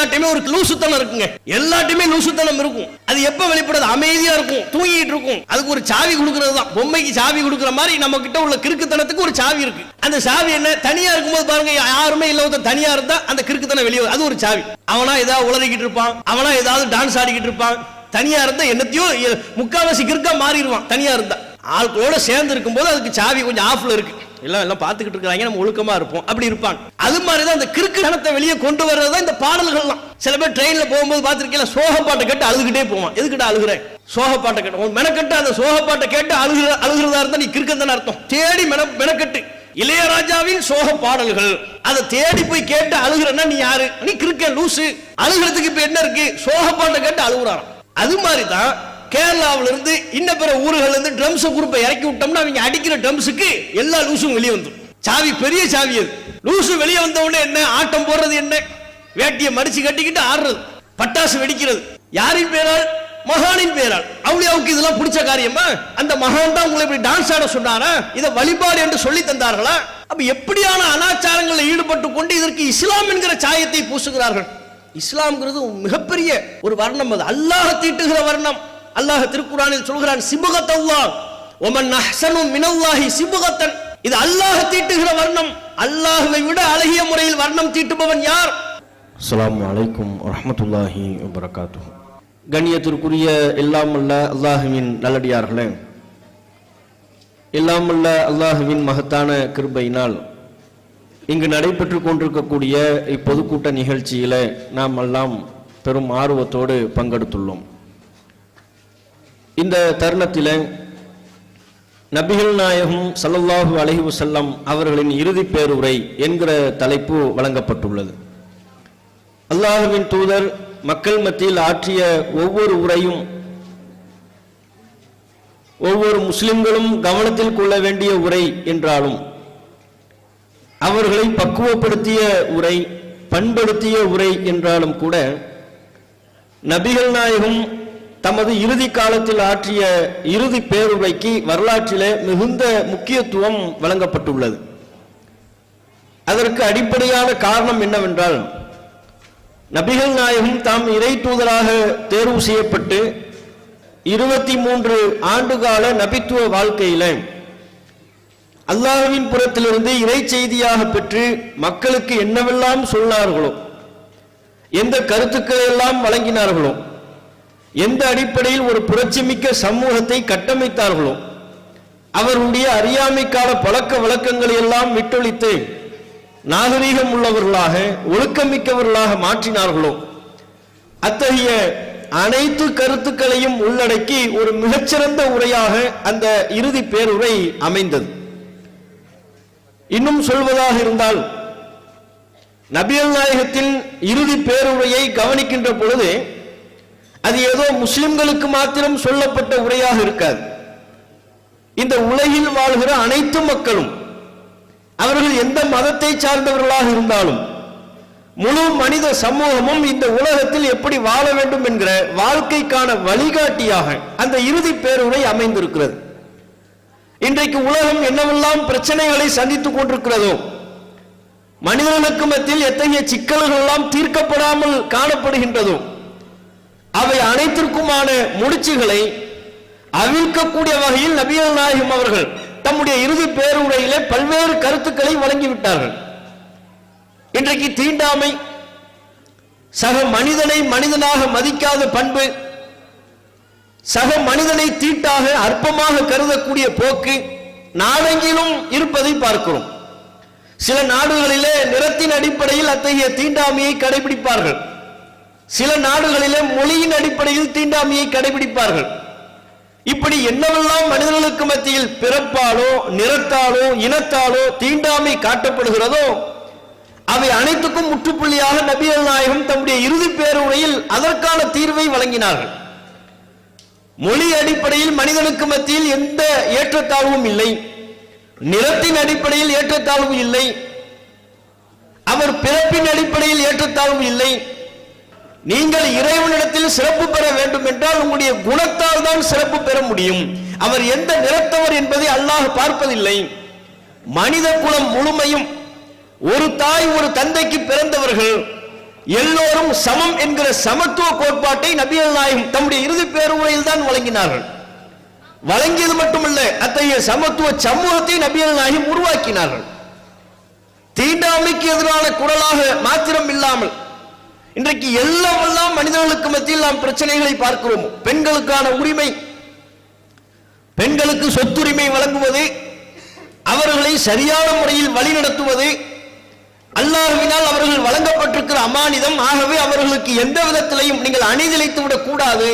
எல்லாத்தையுமே ஒரு லூசுத்தனம் இருக்குங்க. எல்லாத்தையுமே லூசுத்தனம் இருக்கும். அது எப்ப வெளிப்படுது? அமைதியா இருக்கும், தூங்கிட்டு இருக்கும். அதுக்கு ஒரு சாவி கொடுக்கிறது தான். பொம்மைக்கு சாவி கொடுக்கிற மாதிரி நம்ம கிட்ட உள்ள கிறுக்குத்தனத்துக்கு ஒரு சாவி இருக்கு. அந்த சாவி என்ன? தனியா இருக்கும்போது பாருங்க, யாருமே இல்லாத தனியா இருந்தா அந்த கிறுக்குத்தனம் வெளியே, அது ஒரு சாவி. அவனா ஏதாவது உளறிக்கிட்டு இருப்பான், அவனா ஏதாவது டான்ஸ் ஆடிக்கிட்டு இருப்பான். தனியா இருந்தா என்னத்தையோ முக்காவாசி கிறுக்கா மாறிடுவான். தனியா இருந்தா ஆட்களோட சேர்ந்து இருக்கும்போது அதுக்கு சாவி கொஞ்சம் ஆஃப்ல இருக்கு. எல்லாம் பார்த்துக்கிட்டு இருக்காங்க, நம்ம ஒழுக்கமா இருப்போம், அப்படி இருப்பாங்க. அது மாதிரிதான் அந்த கிறுக்கு தனத்தை வெளியே கொண்டு வர்றதுதான் இந்த பாடல்கள்லாம். சில பேர் ட்ரெயின்ல போகும்போது பார்த்திருக்கீங்களா, சோக பாட்டை கேட்டு அழுதுகிட்டே போவான். எதுக்கிட்ட அழுகுறேன்? சோக பாட்டை கேட்டு மெனக்கட்டு அந்த சோக பாட்டை கேட்டு அழுகிறதா இருந்தா நீ கிறுக்கன்னு அர்த்தம். தேடி மெனக்கட்டு இளையராஜாவின் சோக பாடல்கள் அதை தேடி போய் கேட்டு அழுகிறன்னா நீ யாரு? நீ கிறுக்க லூசு. அழுகிறதுக்கு இப்ப என்ன இருக்கு? சோக பாட்டை கேட்டு அழுகுறான். அது மாதிரிதான் கேரளாவில இருந்து இன்ன பிற ஊர்கள் இருந்து ட்ரம்ஸ் குரூப்பை இறக்கி விட்டோம்னா அவங்க அடிக்கிற ட்ரம்ஸுக்கு எல்லா லூசும் வெளியே வந்துடும். சாவி பெரிய சாவி. அது லூசு வெளியே வந்த உடனே என்ன ஆட்டம் போடுறது, என்ன வேட்டியை மடிச்சு கட்டிக்கிட்டு ஆடுறது, பட்டாசு வெடிக்கிறது. யாரின் பேரால்? மகானின் பேரால். அவுளியாவுக்கு இதெல்லாம் பிடிச்ச காரியமா? அந்த மகான் தான் உங்களை இப்படி டான்ஸ் ஆட சொன்னாரா? இதை வழிபாடு என்று சொல்லி தந்தார்களா? அப்ப எப்படியான அனாச்சாரங்களில் ஈடுபட்டு கொண்டு இதற்கு இஸ்லாம் என்கிற சாயத்தை பூசுகிறார்கள். இஸ்லாம்ங்கிறது மிகப்பெரிய ஒரு வர்ணம். அது அல்லாஹ் தீட்டுகிற வர்ணம். அல்லாஹ் திருக்குர்ஆனில் சொல்கிறான், சிபுகத்தல்லாஹ் வமன் அஹ்ஸனு மினல்லாஹி சிபுகத்தன். இது அல்லாஹ் தீட்டுகிற வர்ணம். அல்லாஹ்வை விட அழகிய முறையில் வர்ணம் தீட்டுபவன் யார்? அஸ்ஸலாமு அலைக்கும் வரஹ்மத்துல்லாஹி வபரகாத்துஹு. கண்ணியத்திற்குரிய எல்லாம் அல்ல அல்லாஹுவின் நல்லடியார்களே, எல்லாம் அல்ல அல்லாஹுவின் மகத்தான கிருபையினால் இங்கு நடைபெற்று கொண்டிருக்கக்கூடிய இப்பொதுக்கூட்ட நிகழ்ச்சியில நாம் எல்லாம் பெரும் ஆர்வத்தோடு பங்கெடுத்துள்ளோம். இந்த தருணத்தில் நபிகள் நாயகம் ஸல்லல்லாஹு அலைஹி வஸல்லம் அவர்களின் இறுதி பேருரை என்கிற தலைப்பு வழங்கப்பட்டுள்ளது. அல்லாஹுவின் தூதர் மக்கள் மத்தியில் ஆற்றிய ஒவ்வொரு உரையும் ஒவ்வொரு முஸ்லிம்களும் கவனத்தில் கொள்ள வேண்டிய உரை என்றாலும், அவர்களை பக்குவப்படுத்திய உரை, பண்படுத்திய உரை என்றாலும் கூட, நபிகள் நாயகம் தமது இறுதி காலத்தில் ஆற்றிய இறுதி பேருரைக்கு வரலாற்றிலே மிகுந்த முக்கியத்துவம் வழங்கப்பட்டுள்ளது. அதற்கு அடிப்படையான காரணம் என்னவென்றால், நபிகள் நாயகம் தாம் இறை தூதராக தேர்வு செய்யப்பட்டு 23 ஆண்டுகால நபித்துவ வாழ்க்கையில அல்லாஹ்வின் புறத்திலிருந்து இறை செய்தியாக பெற்று மக்களுக்கு என்னவெல்லாம் சொன்னார்களோ, எந்த கருத்துக்களை எல்லாம் வழங்கினார்களோ, எந்த அடிப்படையில் ஒரு புரட்சிமிக்க சமூகத்தை கட்டமைத்தார்களோ, அவருடைய அறியாமை கால பழக்க வழக்கங்களை எல்லாம் விட்டொழித்து நாகரீகம் உள்ளவர்களாக ஒழுக்கமிக்கவர்களாக மாற்றினார்களோ, அத்தகைய அனைத்து கருத்துக்களையும் உள்ளடக்கி ஒரு மிகச்சிறந்த உரையாக அந்த இறுதி பேருரை அமைந்தது. இன்னும் சொல்வதாக இருந்தால், நபிகள் நாயகத்தின் இறுதி பேருரையை கவனிக்கின்ற பொழுது அது ஏதோ முஸ்லிம்களுக்கு மாத்திரம் சொல்லப்பட்ட உரையாக இருக்காது. இந்த உலகில் வாழ்கிற அனைத்து மக்களும், அவர்கள் எந்த மதத்தை சார்ந்தவர்களாக இருந்தாலும், முழு மனித சமூகமும் இந்த உலகத்தில் எப்படி வாழ வேண்டும் என்கிற வாழ்க்கைக்கான வழிகாட்டியாக அந்த இறுதி பேருரை அமைந்திருக்கிறது. இன்றைக்கு உலகம் என்னவெல்லாம் பிரச்சனைகளை சந்தித்துக் கொண்டிருக்கிறதோ, மனிதர்களுக்கு மத்தியில் எத்தகைய சிக்கல்கள் எல்லாம் தீர்க்கப்படாமல் காணப்படுகின்றதோ, அவை அனைத்திற்குமான முடிச்சுகளை அவிழ்க்கக்கூடிய வகையில் நபிகள் நாயகம் அவர்கள் தம்முடைய இறுதி பேருரையிலே பல்வேறு கருத்துக்களை வழங்கிவிட்டார்கள். இன்றைக்கு தீண்டாமை, சக மனிதனை மனிதனாக மதிக்காத பண்பு, சக மனிதனை தீட்டாக அற்பமாக கருதக்கூடிய போக்கு நாடெங்கிலும் இருப்பதை பார்க்கிறோம். சில நாடுகளிலே நிறத்தின் அடிப்படையில் அத்தகைய தீண்டாமையை கடைபிடிப்பார்கள். சில நாடுகளிலே மொழியின் அடிப்படையில் தீண்டாமையை கடைபிடிப்பார்கள். இப்படி என்னவெல்லாம் மனிதர்களுக்கு மத்தியில் பிறப்பாலோ நிறத்தாலோ இனத்தாலோ தீண்டாமை காட்டப்படுகிறதோ, அவை அனைத்துக்கும் முற்றுப்புள்ளியாக நபிகள் நாயகம் தம்முடைய இறுதி பேருரையில் அதற்கான தீர்வை வழங்கினார்கள். மொழி அடிப்படையில் மனிதனுக்கு மத்தியில் எந்த ஏற்றத்தாழ்வும் இல்லை, நிறத்தின் அடிப்படையில் ஏற்றத்தாழ்வு இல்லை, அவர் பிறப்பின் அடிப்படையில் ஏற்றத்தாழ்வு இல்லை. நீங்கள் இறைவனிடத்தில் சிறப்பு பெற வேண்டும் என்றால் உங்களுடைய குணத்தால் தான் சிறப்பு பெற முடியும். அவர் எந்த நிறத்தவர் என்பதை அல்லாஹ் பார்ப்பதில்லை. மனித குலம் முழுமையும் ஒரு தாய் ஒரு தந்தைக்கு பிறந்தவர்கள், எல்லோரும் சமம் என்கிற சமத்துவ கோட்பாட்டை நபிகள் நாயகம் தம்முடைய இறுதி பேருரையில் தான் வழங்கினார்கள். வழங்கியது மட்டுமல்ல, அத்தகைய சமத்துவ சமூகத்தை நபிகள் நாயகம் உருவாக்கினார்கள். தீண்டாமைக்கு எதிரான குரலாக மாத்திரம் இல்லாமல் இன்றைக்கு எல்லாம் மனிதர்களுக்கு மத்தியில் நாம் பிரச்சனைகளை பார்க்கிறோம். பெண்களுக்கான உரிமை, பெண்களுக்கு சொத்துரிமை வழங்குவது, அவர்களை சரியான முறையில் வழிநடத்துவது அல்லாஹ்வினால் அவர்கள் வழங்கப்பட்டிருக்கிற அமானிதம். ஆகவே அவர்களுக்கு எந்த விதத்திலையும் நீங்கள் அநீதிழைத்து விடக் கூடாது.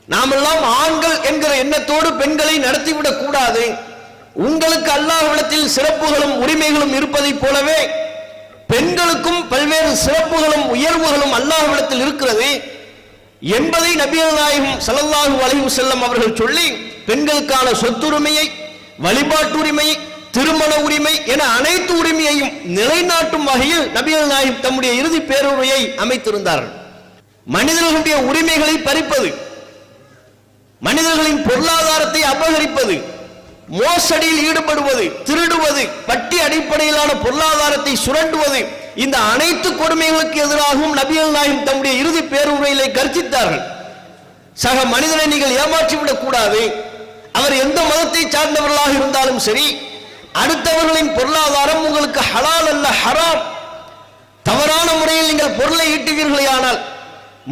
நாமெல்லாம் ஆண்கள் என்கிற எண்ணத்தோடு பெண்களை நடத்திவிடக் கூடாது. உங்களுக்கு அல்லாஹ்விடத்தில் சிறப்புகளும் உரிமைகளும் இருப்பதைப் போலவே பெண்களுக்கும் பல்வேறு சிறப்புகளும் உயர்வுகளும் அல்லாஹ்விடத்தில் இருக்கிறது என்பதை நபிகள் நாயகம் ஸல்லல்லாஹு அலைஹி வஸல்லம் அவர்கள் சொல்லி, பெண்களுக்கான சொத்துரிமையை, வழிபாட்டுரிமை, திருமண உரிமை என அனைத்து உரிமையையும் நிலைநாட்டும் வகையில் நபிகள் நாயகம் தம்முடைய இறுதி பேருரையை அமைத்திருந்தார்கள். மனிதர்களுடைய உரிமைகளை பறிப்பது, மனிதர்களின் பொருளாதாரத்தை அபகரிப்பது, மோசடியில் ஈடுபடுவது, திருடுவது, வட்டி அடிப்படையிலான பொருளாதாரத்தை சுரண்டுவது, இந்த அனைத்து கொடுமைகளுக்கு எதிராகவும் நபிகள் நாயகம் தம்முடைய இறுதி பேருரையிலே கர்ஜித்தார்கள். சக மனிதனை நீங்கள் ஏமாற்றிவிடக் கூடாது. அவர் எந்த மதத்தை சார்ந்தவர்களாக இருந்தாலும் சரி, அடுத்தவர்களின் பொருளாதாரம் உங்களுக்கு ஹலால் அல்ல, ஹராம். தவறான முறையில் நீங்கள் பொருளை ஈட்டுவீர்களே ஆனால்,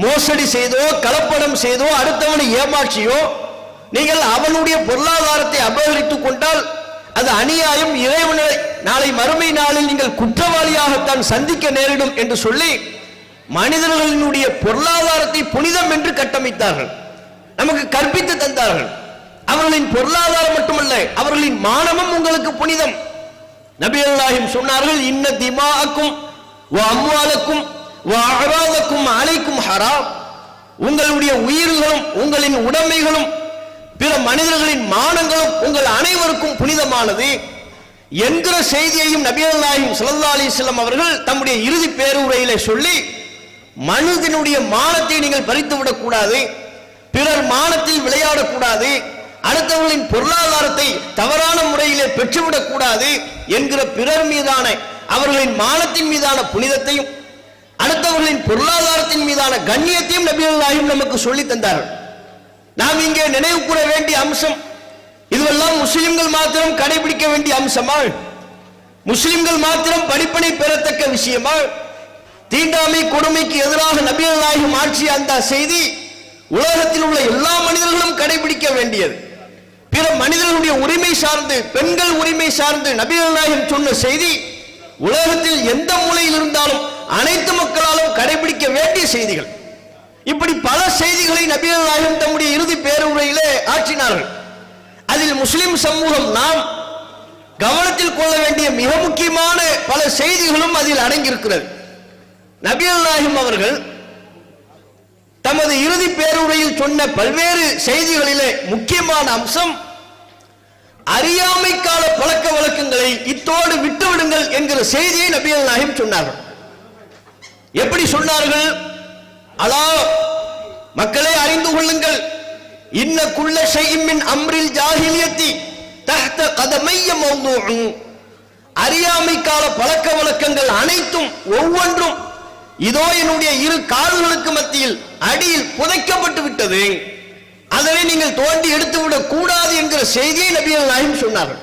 மோசடி செய்தோ கலப்படம் செய்தோ அடுத்தவனை ஏமாற்றியோ நீங்கள் அவனுடைய பொருளாதாரத்தை அபகரித்துக் கொண்டால் அது அநியாயம். இறைவனை நாளை மறுமை நாளில் நீங்கள் குற்றவாளியாகத்தான் சந்திக்க நேரிடும் என்று சொல்லி மனிதர்களினுடைய பொருளாதாரத்தை புனிதம் என்று கட்டமைத்தார்கள், நமக்கு கற்பித்து தந்தார்கள். அவர்களின் பொருளாதாரம் மட்டுமல்ல, அவர்களின் மானமும் உங்களுக்கு புனிதம். நபிகள் நாயகம் சொன்னார்கள், இன்ன திமாஅக்கும் வ அம்வாலக்கும் வ அஅராதக்கும் அலைக்கும் ஹராம். உங்களுடைய உயிர்களும் உங்களின் உடைமைகளும் பிற மனிதர்களின் மானங்களும் உங்கள் அனைவருக்கும் புனிதமானது என்கிற செய்தியையும் நபிகள் நாயகம் ஸல்லல்லாஹு அலைஹி வஸல்லம் அவர்கள் தம்முடைய இறுதி பேருரையிலே சொல்லி, மனிதனுடைய மானத்தை நீங்கள் பறித்து விடக்கூடாது, பிறர் மானத்தில் விளையாடக்கூடாது, அடுத்தவர்களின் பொருளாதாரத்தை தவறான முறையிலே பெற்றுவிடக் கூடாது என்கிற பிறர் மீதான அவர்களின் மானத்தின் மீதான புனிதத்தையும் அடுத்தவர்களின் பொருளாதாரத்தின் மீதான கண்ணியத்தையும் நபிகள் நாயகம் நமக்கு சொல்லி தந்தார்கள். நாம் இங்கே நினைவு கூற வேண்டிய அம்சம், இதுவெல்லாம் முஸ்லிம்கள் மாத்திரம் கடைபிடிக்க வேண்டிய அம்சமா? முஸ்லிம்கள் மாத்திரம் படிப்பனை பெறத்தக்க விஷயமா? தீண்டாமை கொடுமைக்கு எதிராக நபிகள் நாயகம் ஆட்சிய அந்த செய்தி உலகத்தில் உள்ள எல்லா மனிதர்களும் கடைபிடிக்க வேண்டியது. பிற மனிதர்களுடைய உரிமை சார்ந்து, பெண்கள் உரிமை சார்ந்து நபிகள் நாயகம் சொன்ன செய்தி உலகத்தில் எந்த மூலையில் இருந்தாலும் அனைத்து மக்களாலும் கடைபிடிக்க வேண்டிய செய்திகள். இப்படி பல செய்திகளை நபிகள் நாயகம் தம்முடைய இறுதி பேருரையிலே ஆற்றினார்கள். அதில் முஸ்லிம் சமூகம் நாம் கவனத்தில் கொள்ள வேண்டிய மிக முக்கியமான பல செய்திகளும் அதில் அடங்கியிருக்கிறது. நபிகள் நாயகம் அவர்கள் தமது இறுதி பேருரையில் சொன்ன பல்வேறு செய்திகளிலே முக்கியமான அம்சம், அறியாமை கால பழக்க வழக்கங்களை இத்தோடு விட்டுவிடுங்கள் என்கிற செய்தியை நபிகள் நாயகம் சொன்னார்கள். எப்படி சொன்னார்கள்? அலா, மக்களே அறிந்து கொள்ளுங்கள், இன்ன குல்ல ஷைஇன் மின் அம்ரில் ஜாஹிலியத்தி தஹ்த கதமைய மௌதூஉன். அறியாமை கால பழக்க வழக்கங்கள் அனைத்தும் ஒவ்வொன்றும் இதோ என்னுடைய இரு கால்களுக்கு மத்தியில் அடியில் புதைக்கப்பட்டு விட்டது, அதனை நீங்கள் தோண்டி எடுத்து விடக் கூடாது என்கிற செய்தியை நபிகள் நாயகம் சொன்னார்கள்.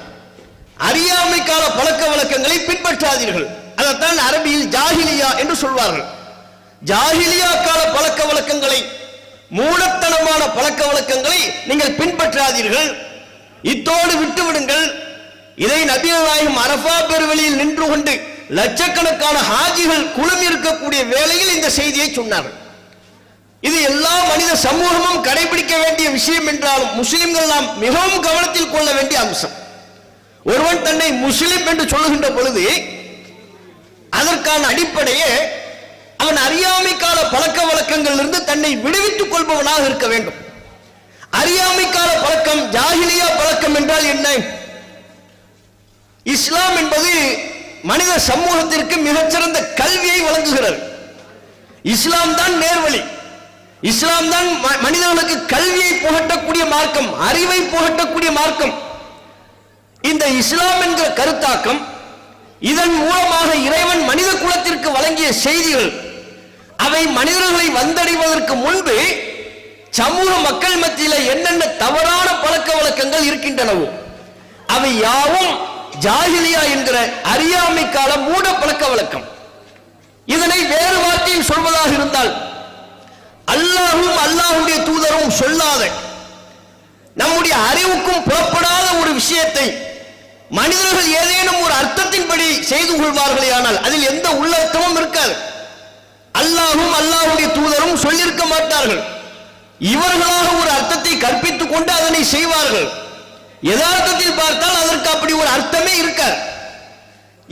அறியாமை கால பழக்க வழக்கங்களை பின்பற்றாதீர்கள். அதைத்தான் அரபியில் ஜாஹிலியா என்று சொல்வார்கள். ஜாஹிலியா கால பழக்க வழக்கங்களை, மூடத்தனமான பழக்க வழக்கங்களை நீங்கள் பின்பற்றாதீர்கள், இத்தோடு விட்டு விடுங்கள். இதை நபிகள் நாயகம் அரஃபா பெருவெளியில் நின்று கொண்டு லட்சக்கணக்கான ஹாஜிகள் குழுமி இருக்கக்கூடிய வேளையில் இந்த செய்தியை சொன்னார்கள். இது எல்லா மனித சமூகமும் கடைபிடிக்க வேண்டிய விஷயம் என்றாலும் முஸ்லிம்கள் நாம் மிகவும் கவனத்தில் கொள்ள வேண்டிய அம்சம். ஒருவன் தன்னை முஸ்லிம் என்று சொல்லுகின்ற பொழுது அதற்கான அடிப்படையே அவன் அறியாமை கால பழக்க வழக்கங்களிலிருந்து தன்னை விடுவித்துக் கொள்பவனாக இருக்க வேண்டும். அறியாமை கால பழக்கம், ஜாஹிலியா பழக்கம் என்றால் என்ன? இஸ்லாம் என்பது மனித சமூகத்திற்கு மிகச்சிறந்த கல்வியை வழங்குகிறது. இஸ்லாம் தான் நேர்வழி. இஸ்லாம் தான் மனிதர்களுக்கு கல்வியை புகட்டக்கூடிய மார்க்கம், அறிவை புகட்டக்கூடிய மார்க்கம். இந்த இஸ்லாம் என்கிற கருத்தாக்கம், இதன் மூலமாக இறைவன் மனித குலத்திற்கு வழங்கிய செய்திகள் அவை மனிதர்களை வந்தடைவதற்கு முன்பு சமூக மக்கள் மத்தியில் என்னென்ன தவறான பழக்க வழக்கங்கள் இருக்கின்றனவோ அவை யாவும் ஜாஹிலியா என்கிற அறியாமை கால மூட பழக்க வழக்கம். இதனை வேறு வார்த்தையில் சொல்வதாக இருந்தால் அல்லாஹும் அல்லாஹுடைய தூதரும் சொல்லாத நம்முடைய அறிவுக்கும் புறப்படாத ஒரு விஷயத்தை மனிதர்கள் ஏதேனும் ஒரு அர்த்தத்தின்படி செய்து கொள்வார்களே ஆனால் அதில் எந்த உள்ளர்த்தமும் இருக்காது. அல்லாஹும் அல்லாஹுடைய தூதரும் சொல்லியிருக்க மாட்டார்கள். இவர்களாக ஒரு அர்த்தத்தை கற்பித்துக் கொண்டு அதனை செய்வார்கள். யதார்த்தத்தில் பார்த்தால் அதற்கு அப்படி ஒரு அர்த்தமே இருக்காது.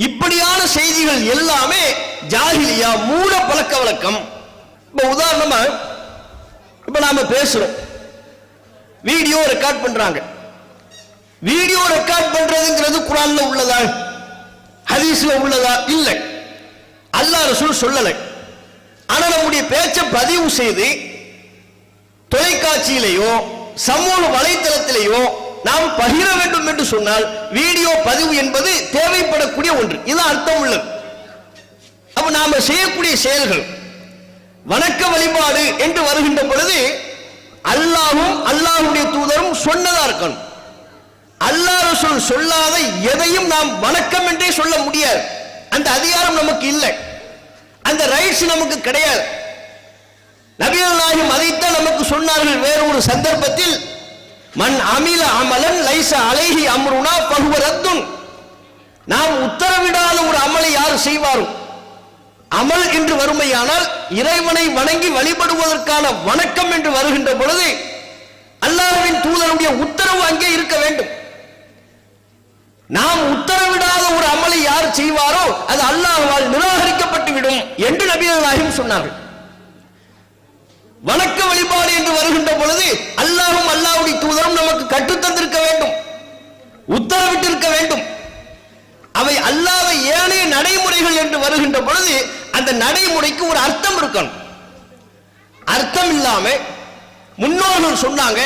இப்படியான செய்திகள் எல்லாமே ஜாஹிலியா மூட பழக்க வழக்கம். இப்ப உதாரணமா இப்ப நாம பேசுறோம், வீடியோ ரெக்கார்ட் பண்றாங்க. வீடியோ ரெக்கார்ட் பண்றதுங்கிறது குர்ஆன்ல உள்ளதா ஹதீஸ்ல உள்ளதா? இல்லை, அல்லாஹ் ரசூல் சொல்லலை. ஆனா நம்முடைய பேச்சை பதிவு செய்து தொலைக்காட்சியிலேயோ சமூக வலைத்தளத்திலேயோ நாம் பகிர வேண்டும் என்று சொன்னால் வீடியோ பதிவு என்பது தேவைப்படக்கூடிய ஒன்று. இது அர்த்தம் உள்ளது. அப்ப நாம செய்யக்கூடிய செயல்கள் வணக்க வழிபாடு என்று வருகின்ற பொழுது அல்லாஹும் அல்லாஹ்வுடைய தூதரும் சொன்னதா இருக்கணும். அல்லாஹ் ரசூல் சொல்லாத எதையும் நாம் வணக்கம் என்றே சொல்ல முடியாது. அந்த அதிகாரம் நமக்கு இல்லை, அந்த ரைட்ஸ் நமக்கு கிடையாது. நபிகள் நாயகம் அதைத்தான் நமக்கு சொன்னார்கள் வேறு ஒரு சந்தர்ப்பத்தில், மன் அமில அமலன் லைஸ அலைஹி அம்ருனா ஃபஹுவ ரத்துன். நாம் உத்தரவிடாத ஒரு அமலை யார் செய்வாரோ, அமல் என்று வறுமையானால் இறைவனை வணங்கி வழிபடுவதற்கான வணக்கம் என்று வருகின்ற பொழுது அல்லாஹ்வின் தூதருடைய உத்தரவு அங்கே இருக்க வேண்டும். நாம் உத்தரவிடாத ஒரு அமலை யார் செய்வாரோ அது அல்லாஹ்வால் நிராகரிக்கப்பட்டு விடும் என்று நபிகள் நாயகம் சொன்னார்கள். வணக்க வழிபாடு என்று வருகின்ற பொழுது அல்லாஹ்வும் அல்லாஹ்வுடைய தூதரும் நமக்கு கற்றுத்தந்திருக்க வேண்டும், உத்தரவிட்டிருக்க வேண்டும். அவை அல்லாத ஏனைய நடைமுறைகள் என்று வருகின்ற பொழுது அந்த நடைமுறைக்கு ஒரு அர்த்தம் இருக்கணும். அர்த்தம் இல்லாம முன்னோர்கள் சொன்னாங்க,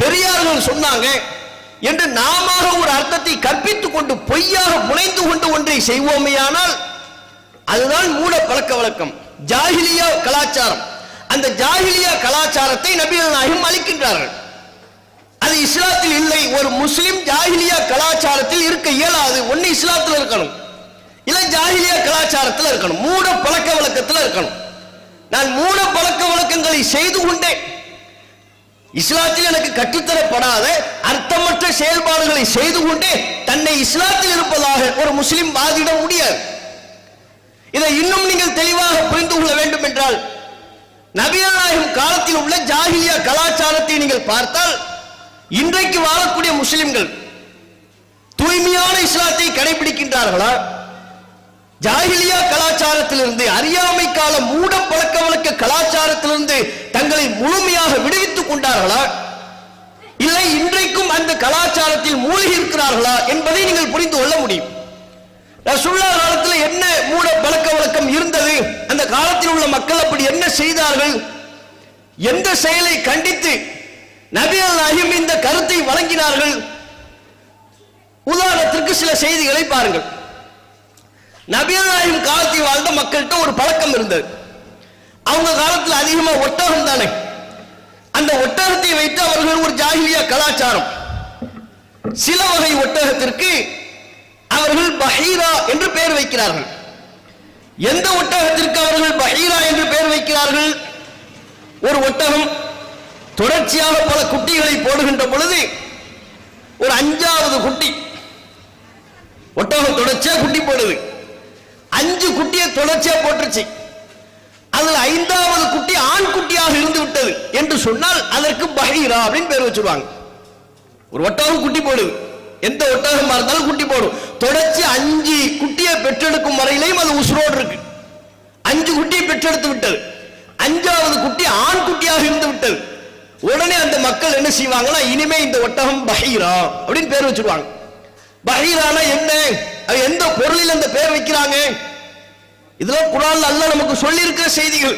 பெரியார்கள் சொன்னாங்க என்று நாம ஒரு அர்த்தத்தை கற்பித்துக் கொண்டு பொய்யாக முனைந்து கொண்டு ஒன்றை செய்வோமேயானால் அதுதான் மூட பழக்க வழக்கம், ஜாஹிலியா கலாச்சாரம். அந்த ஜாஹிலியா கலாச்சாரத்தை நபிகள் நாயகம் அளிக்கின்றார்கள். அது இஸ்லாத்தில் இல்லை. ஒரு முஸ்லிம் ஜாஹிலியா கலாச்சாரத்தில் இருக்க இயலாது. ஒன்னு இஸ்லாத்தில் இருக்கணும், இல்ல ஜாஹிலியா கலாச்சாரத்தில் இருக்கணும், மூட பழக்க வழக்கத்தில் இருக்கணும். நான் மூட பழக்க வழக்கங்களை செய்து கொண்டேன், இஸ்லாத்தில் எனக்கு கற்றுத்தரப்படாத அர்த்தமற்ற செயல்பாடுகளை செய்து கொண்டே தன்னை இஸ்லாத்தில் இருப்பதாக ஒரு முஸ்லிம் வாதிட முடியாது. இதை இன்னும் நீங்கள் தெளிவாக புரிந்து கொள்ள வேண்டும் என்றால் நபிகள் நாயகம் காலத்தில் உள்ள ஜாஹிலியா கலாச்சாரத்தை நீங்கள் பார்த்தால் இன்றைக்கு வாழக்கூடிய முஸ்லிம்கள் தூய்மையான இஸ்லாத்தை கடைபிடிக்கின்றார்களா? ஜாஹிலியா கலாச்சாரத்திலிருந்து, அறியாமை கால மூட பழக்க வழக்க கலாச்சாரத்திலிருந்து தங்களை முழுமையாக விடுவித்துக் கொண்டார்களா, இல்லை இன்றைக்கும் அந்த கலாச்சாரத்தில் மூழ்கி இருக்கிறார்களா என்பதை நீங்கள் புரிந்து கொள்ள முடியும். ரசூலுல்லாஹ் காலத்தில் என்ன மூட பழக்க வழக்கம் இருந்தது, அந்த காலத்தில் உள்ள மக்கள் அப்படி என்ன செய்தார்கள், எந்த செயலை கண்டித்து நபிகள் நாயகம் இந்த கருத்தை வழங்கினார்கள். உதாரணத்திற்கு சில செய்திகளை பாருங்கள். நபிகள் நாயகம் காலத்தில் வாழ்ந்த மக்கள்கிட்ட ஒரு பழக்கம் இருந்தது. அவங்க காலத்தில் அதிகமா ஒட்டகம் தானே, அந்த ஒட்டகத்தை வைத்து அவர்கள் ஒரு ஜாஹிலியா கலாச்சாரம். சில வகை ஒட்டகத்திற்கு அவர்கள் பஹீரா என்று பெயர் வைக்கிறார்கள். எந்த ஒட்டகத்திற்கு அவர்கள் பஹீரா என்று பெயர் வைக்கிறார்கள்? ஒரு ஒட்டகம் தொடர்ச்சியாக பல குட்டிகளை போடுகின்ற பொழுது ஒரு 5வது குட்டி, ஒட்டகம் தொடர்ச்சியா குட்டி போடுது, 5 குட்டியை தொடர்ச்சியா போட்டுருச்சு, அதுல 5வது குட்டி ஆண் குட்டியாக இருந்து விட்டது என்று சொன்னால் அதற்கு பஹீரா அப்படின்னு பேர் வச்சிருவாங்க. ஒரு ஒட்டகம் குட்டி போடுது, எந்த ஒட்டகமா இருந்தாலும் குட்டி போடும், தொடர்ச்சி 5 குட்டியை பெற்றெடுக்கும் வரையிலையும் அது உசுரோடு இருக்கு. 5 குட்டியை பெற்றெடுத்து விட்டது, 5வது குட்டி ஆண் குட்டியாக இருந்து விட்டது. உடனே அந்த மக்கள் என்ன செய்வாங்கன்னா, இனிமே இந்த ஒட்டகம் பஹீரா அப்படின்னு பேர் வச்சிருவாங்க. பஹீரானா என்ன, அது எந்த பொருளில் அந்த பேர் வைக்கிறாங்க? இதெல்லாம் குர்ஆன்ல அல்லாஹ் நமக்கு சொல்லி இருக்கிற செய்திகள்.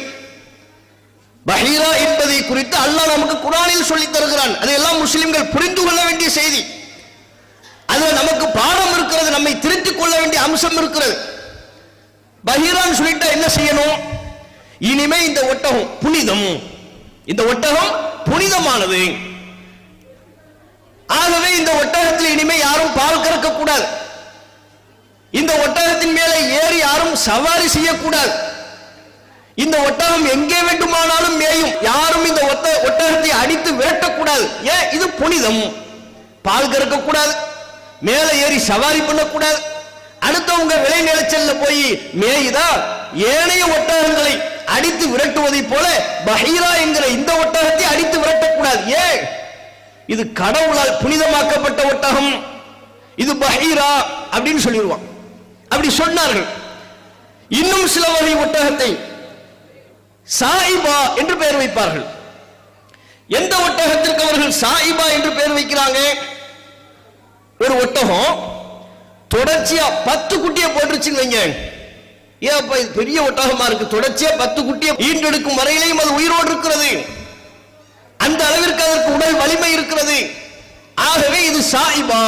பஹீரா என்பதை குறித்து அல்லாஹ் நமக்கு குர்ஆனில் சொல்லி தருகிறான். அதையெல்லாம் முஸ்லிம்கள் புரிந்து கொள்ள வேண்டிய செய்தி. அதுல நமக்கு பாடம் இருக்கிறது, நம்மை திருத்திக் கொள்ள வேண்டிய அம்சம் இருக்கிறது. பஹீரான்னு சொல்லிட்டா என்ன செய்யணும்? இனிமே இந்த ஒட்டகம் புனிதம், இந்த ஒட்டகம் புனிதமானது. ஆகவே இந்த ஒட்டகத்தில் இனிமே யாரும் பால் கறக்க கூடாது, இந்த ஒட்டகத்தின் மேலே ஏறி யாரும் சவாரி செய்யக்கூடாது, இந்த ஒட்டகம் எங்கே வேண்டுமானாலும் மேயும், யாரும் இந்த ஒட்டகத்தை அடித்து விரட்டக்கூடாது. ஏன்? இது புனிதம். பால் கறக்க கூடாது, மேலே ஏறி சவாரி பண்ணக்கூடாது, அடுத்தவங்க விளை நிலச்சல்ல போய் மேயுதா ஏனைய ஒட்டகங்களை அடித்து விரட்டுவதை போல பஹீரா என்கிற இந்த ஒட்டகத்தை அடித்து விரட்டக்கூடாது. ஏன்? இது கடவுளால் புனிதமாக்கப்பட்ட ஒட்டகம், இது பஹீரா அப்படின்னு சொல்லிடுவான். அப்படி சொன்னார்கள். இன்னும் சில வகை ஒட்டகத்தை சாயிபா என்று பெயர் வைப்பார்கள். எந்த ஒட்டகத்திற்கு அவர்கள் சாயிபா என்று பெயர் வைக்கிறாங்க? ஒரு ஒட்டகம் தொடர்ச்சியா 10 குட்டியை போட்டுருச்சுன்னு வைங்க. ஏப்பா இது பெரிய ஒட்டகமா இருக்கு, தொடர்ச்சியா 10 குட்டியை ஈண்டெடுக்கும் வரையிலையும் அது உயிரோடு இருக்கிறது, அந்த அளவிற்கு அதற்கு உடல் வலிமை இருக்கிறது. ஆகவே இது சாயிபா.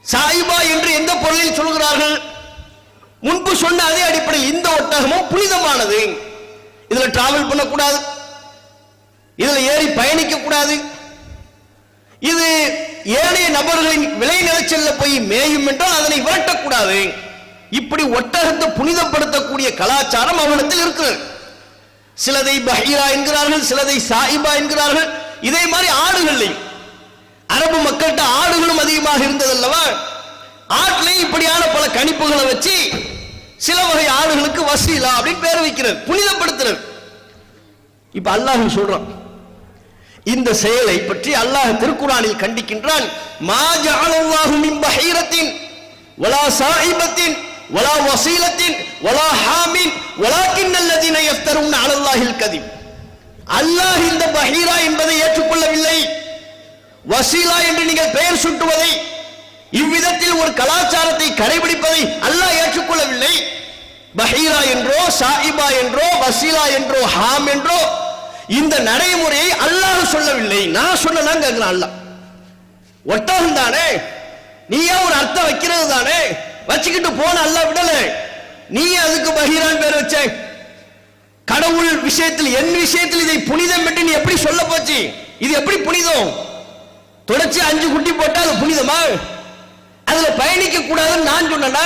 சாயிபா என்று எந்த பொருளில் சொல்கிறார்கள்? முன்பு சொன்ன அதே அடிப்படையில் இந்த ஒட்டகமும் புனிதமானது, இதுல டிராவல் பண்ணக்கூடாது, இதுல ஏறி பயணிக்க கூடாது, இது ஏனைய நபர்களின் விளை நிலச்சல்ல போய் மேயும் என்றால் அதனை விரட்டக்கூடாது. இப்படி ஒட்டகத்தை புனிதப்படுத்தக்கூடிய கலாச்சாரம் அவரிடத்தில் இருக்கிறது. சிலதை பஹீரா என்கிறார்கள், சிலதை சாயிபா என்கிறார்கள். இதே மாதிரி ஆடுகளையும் அரபு மக்கள்கிட்ட ஆடுகளும் அதிகமாக இருந்ததல்லவா, ஆட்டிலையும் இப்படியான பல கணிப்புகளை வச்சு சில வகை ஆடுகளுக்கு வசீலா அப்படின்னு பேர் வைக்கிறது, புனிதப்படுத்துறது. இப்ப அல்லாஹ் சொல்றான், இந்த செயலை பற்றி அல்லாஹ் திருக்குர்ஆனில் கண்டிக்கின்றான். மா ஜஅலல்லாஹு மின் பஹீரத்தின் வலா சாயிபத்தின் வலா வசீலத்தின் வலா ஹாமின் வலாக்கின்னல்லதீன யஃப்தரூன அலல்லாஹில் கதிப். அல்லாஹ் இந்த பஹீரா என்பதை ஏற்றுக்கொள்ளவில்லை, வசீலா என்று நீங்கள் பெயர் சுட்டுவதை, இவ்விதத்தில் ஒரு கலாச்சாரத்தை கடைபிடிப்பதை அல்லாஹ் ஏற்றுக்கொள்ளவில்லை. பஹீரா என்றோ சாயிபா என்றோ வசீலா என்றோ ஹாம் என்றோ இந்த நடைமுறையை அல்லாஹ் சொல்லவில்லை, நான் சொல்லலாம் கேட்கிறான் அல்லாஹ். ஒட்டகம் தானே, நீயா ஒரு அர்த்தம் வைக்கிறது தானே, வச்சுக்கிட்டு போன அல்லாஹ் விடல, நீ அதுக்கு பஹீரான் பேர் வச்ச. கடவுள் விஷயத்தில் என் விஷயத்தில் இதை புனிதம் என்று நீ எப்படி சொல்ல போச்சு? இது எப்படி புனிதம்? தொடர்ச்சி 5 குட்டி போட்டா அது புனிதமா? அதுல பயணிக்க கூடாதுன்னு நான் சொன்னா,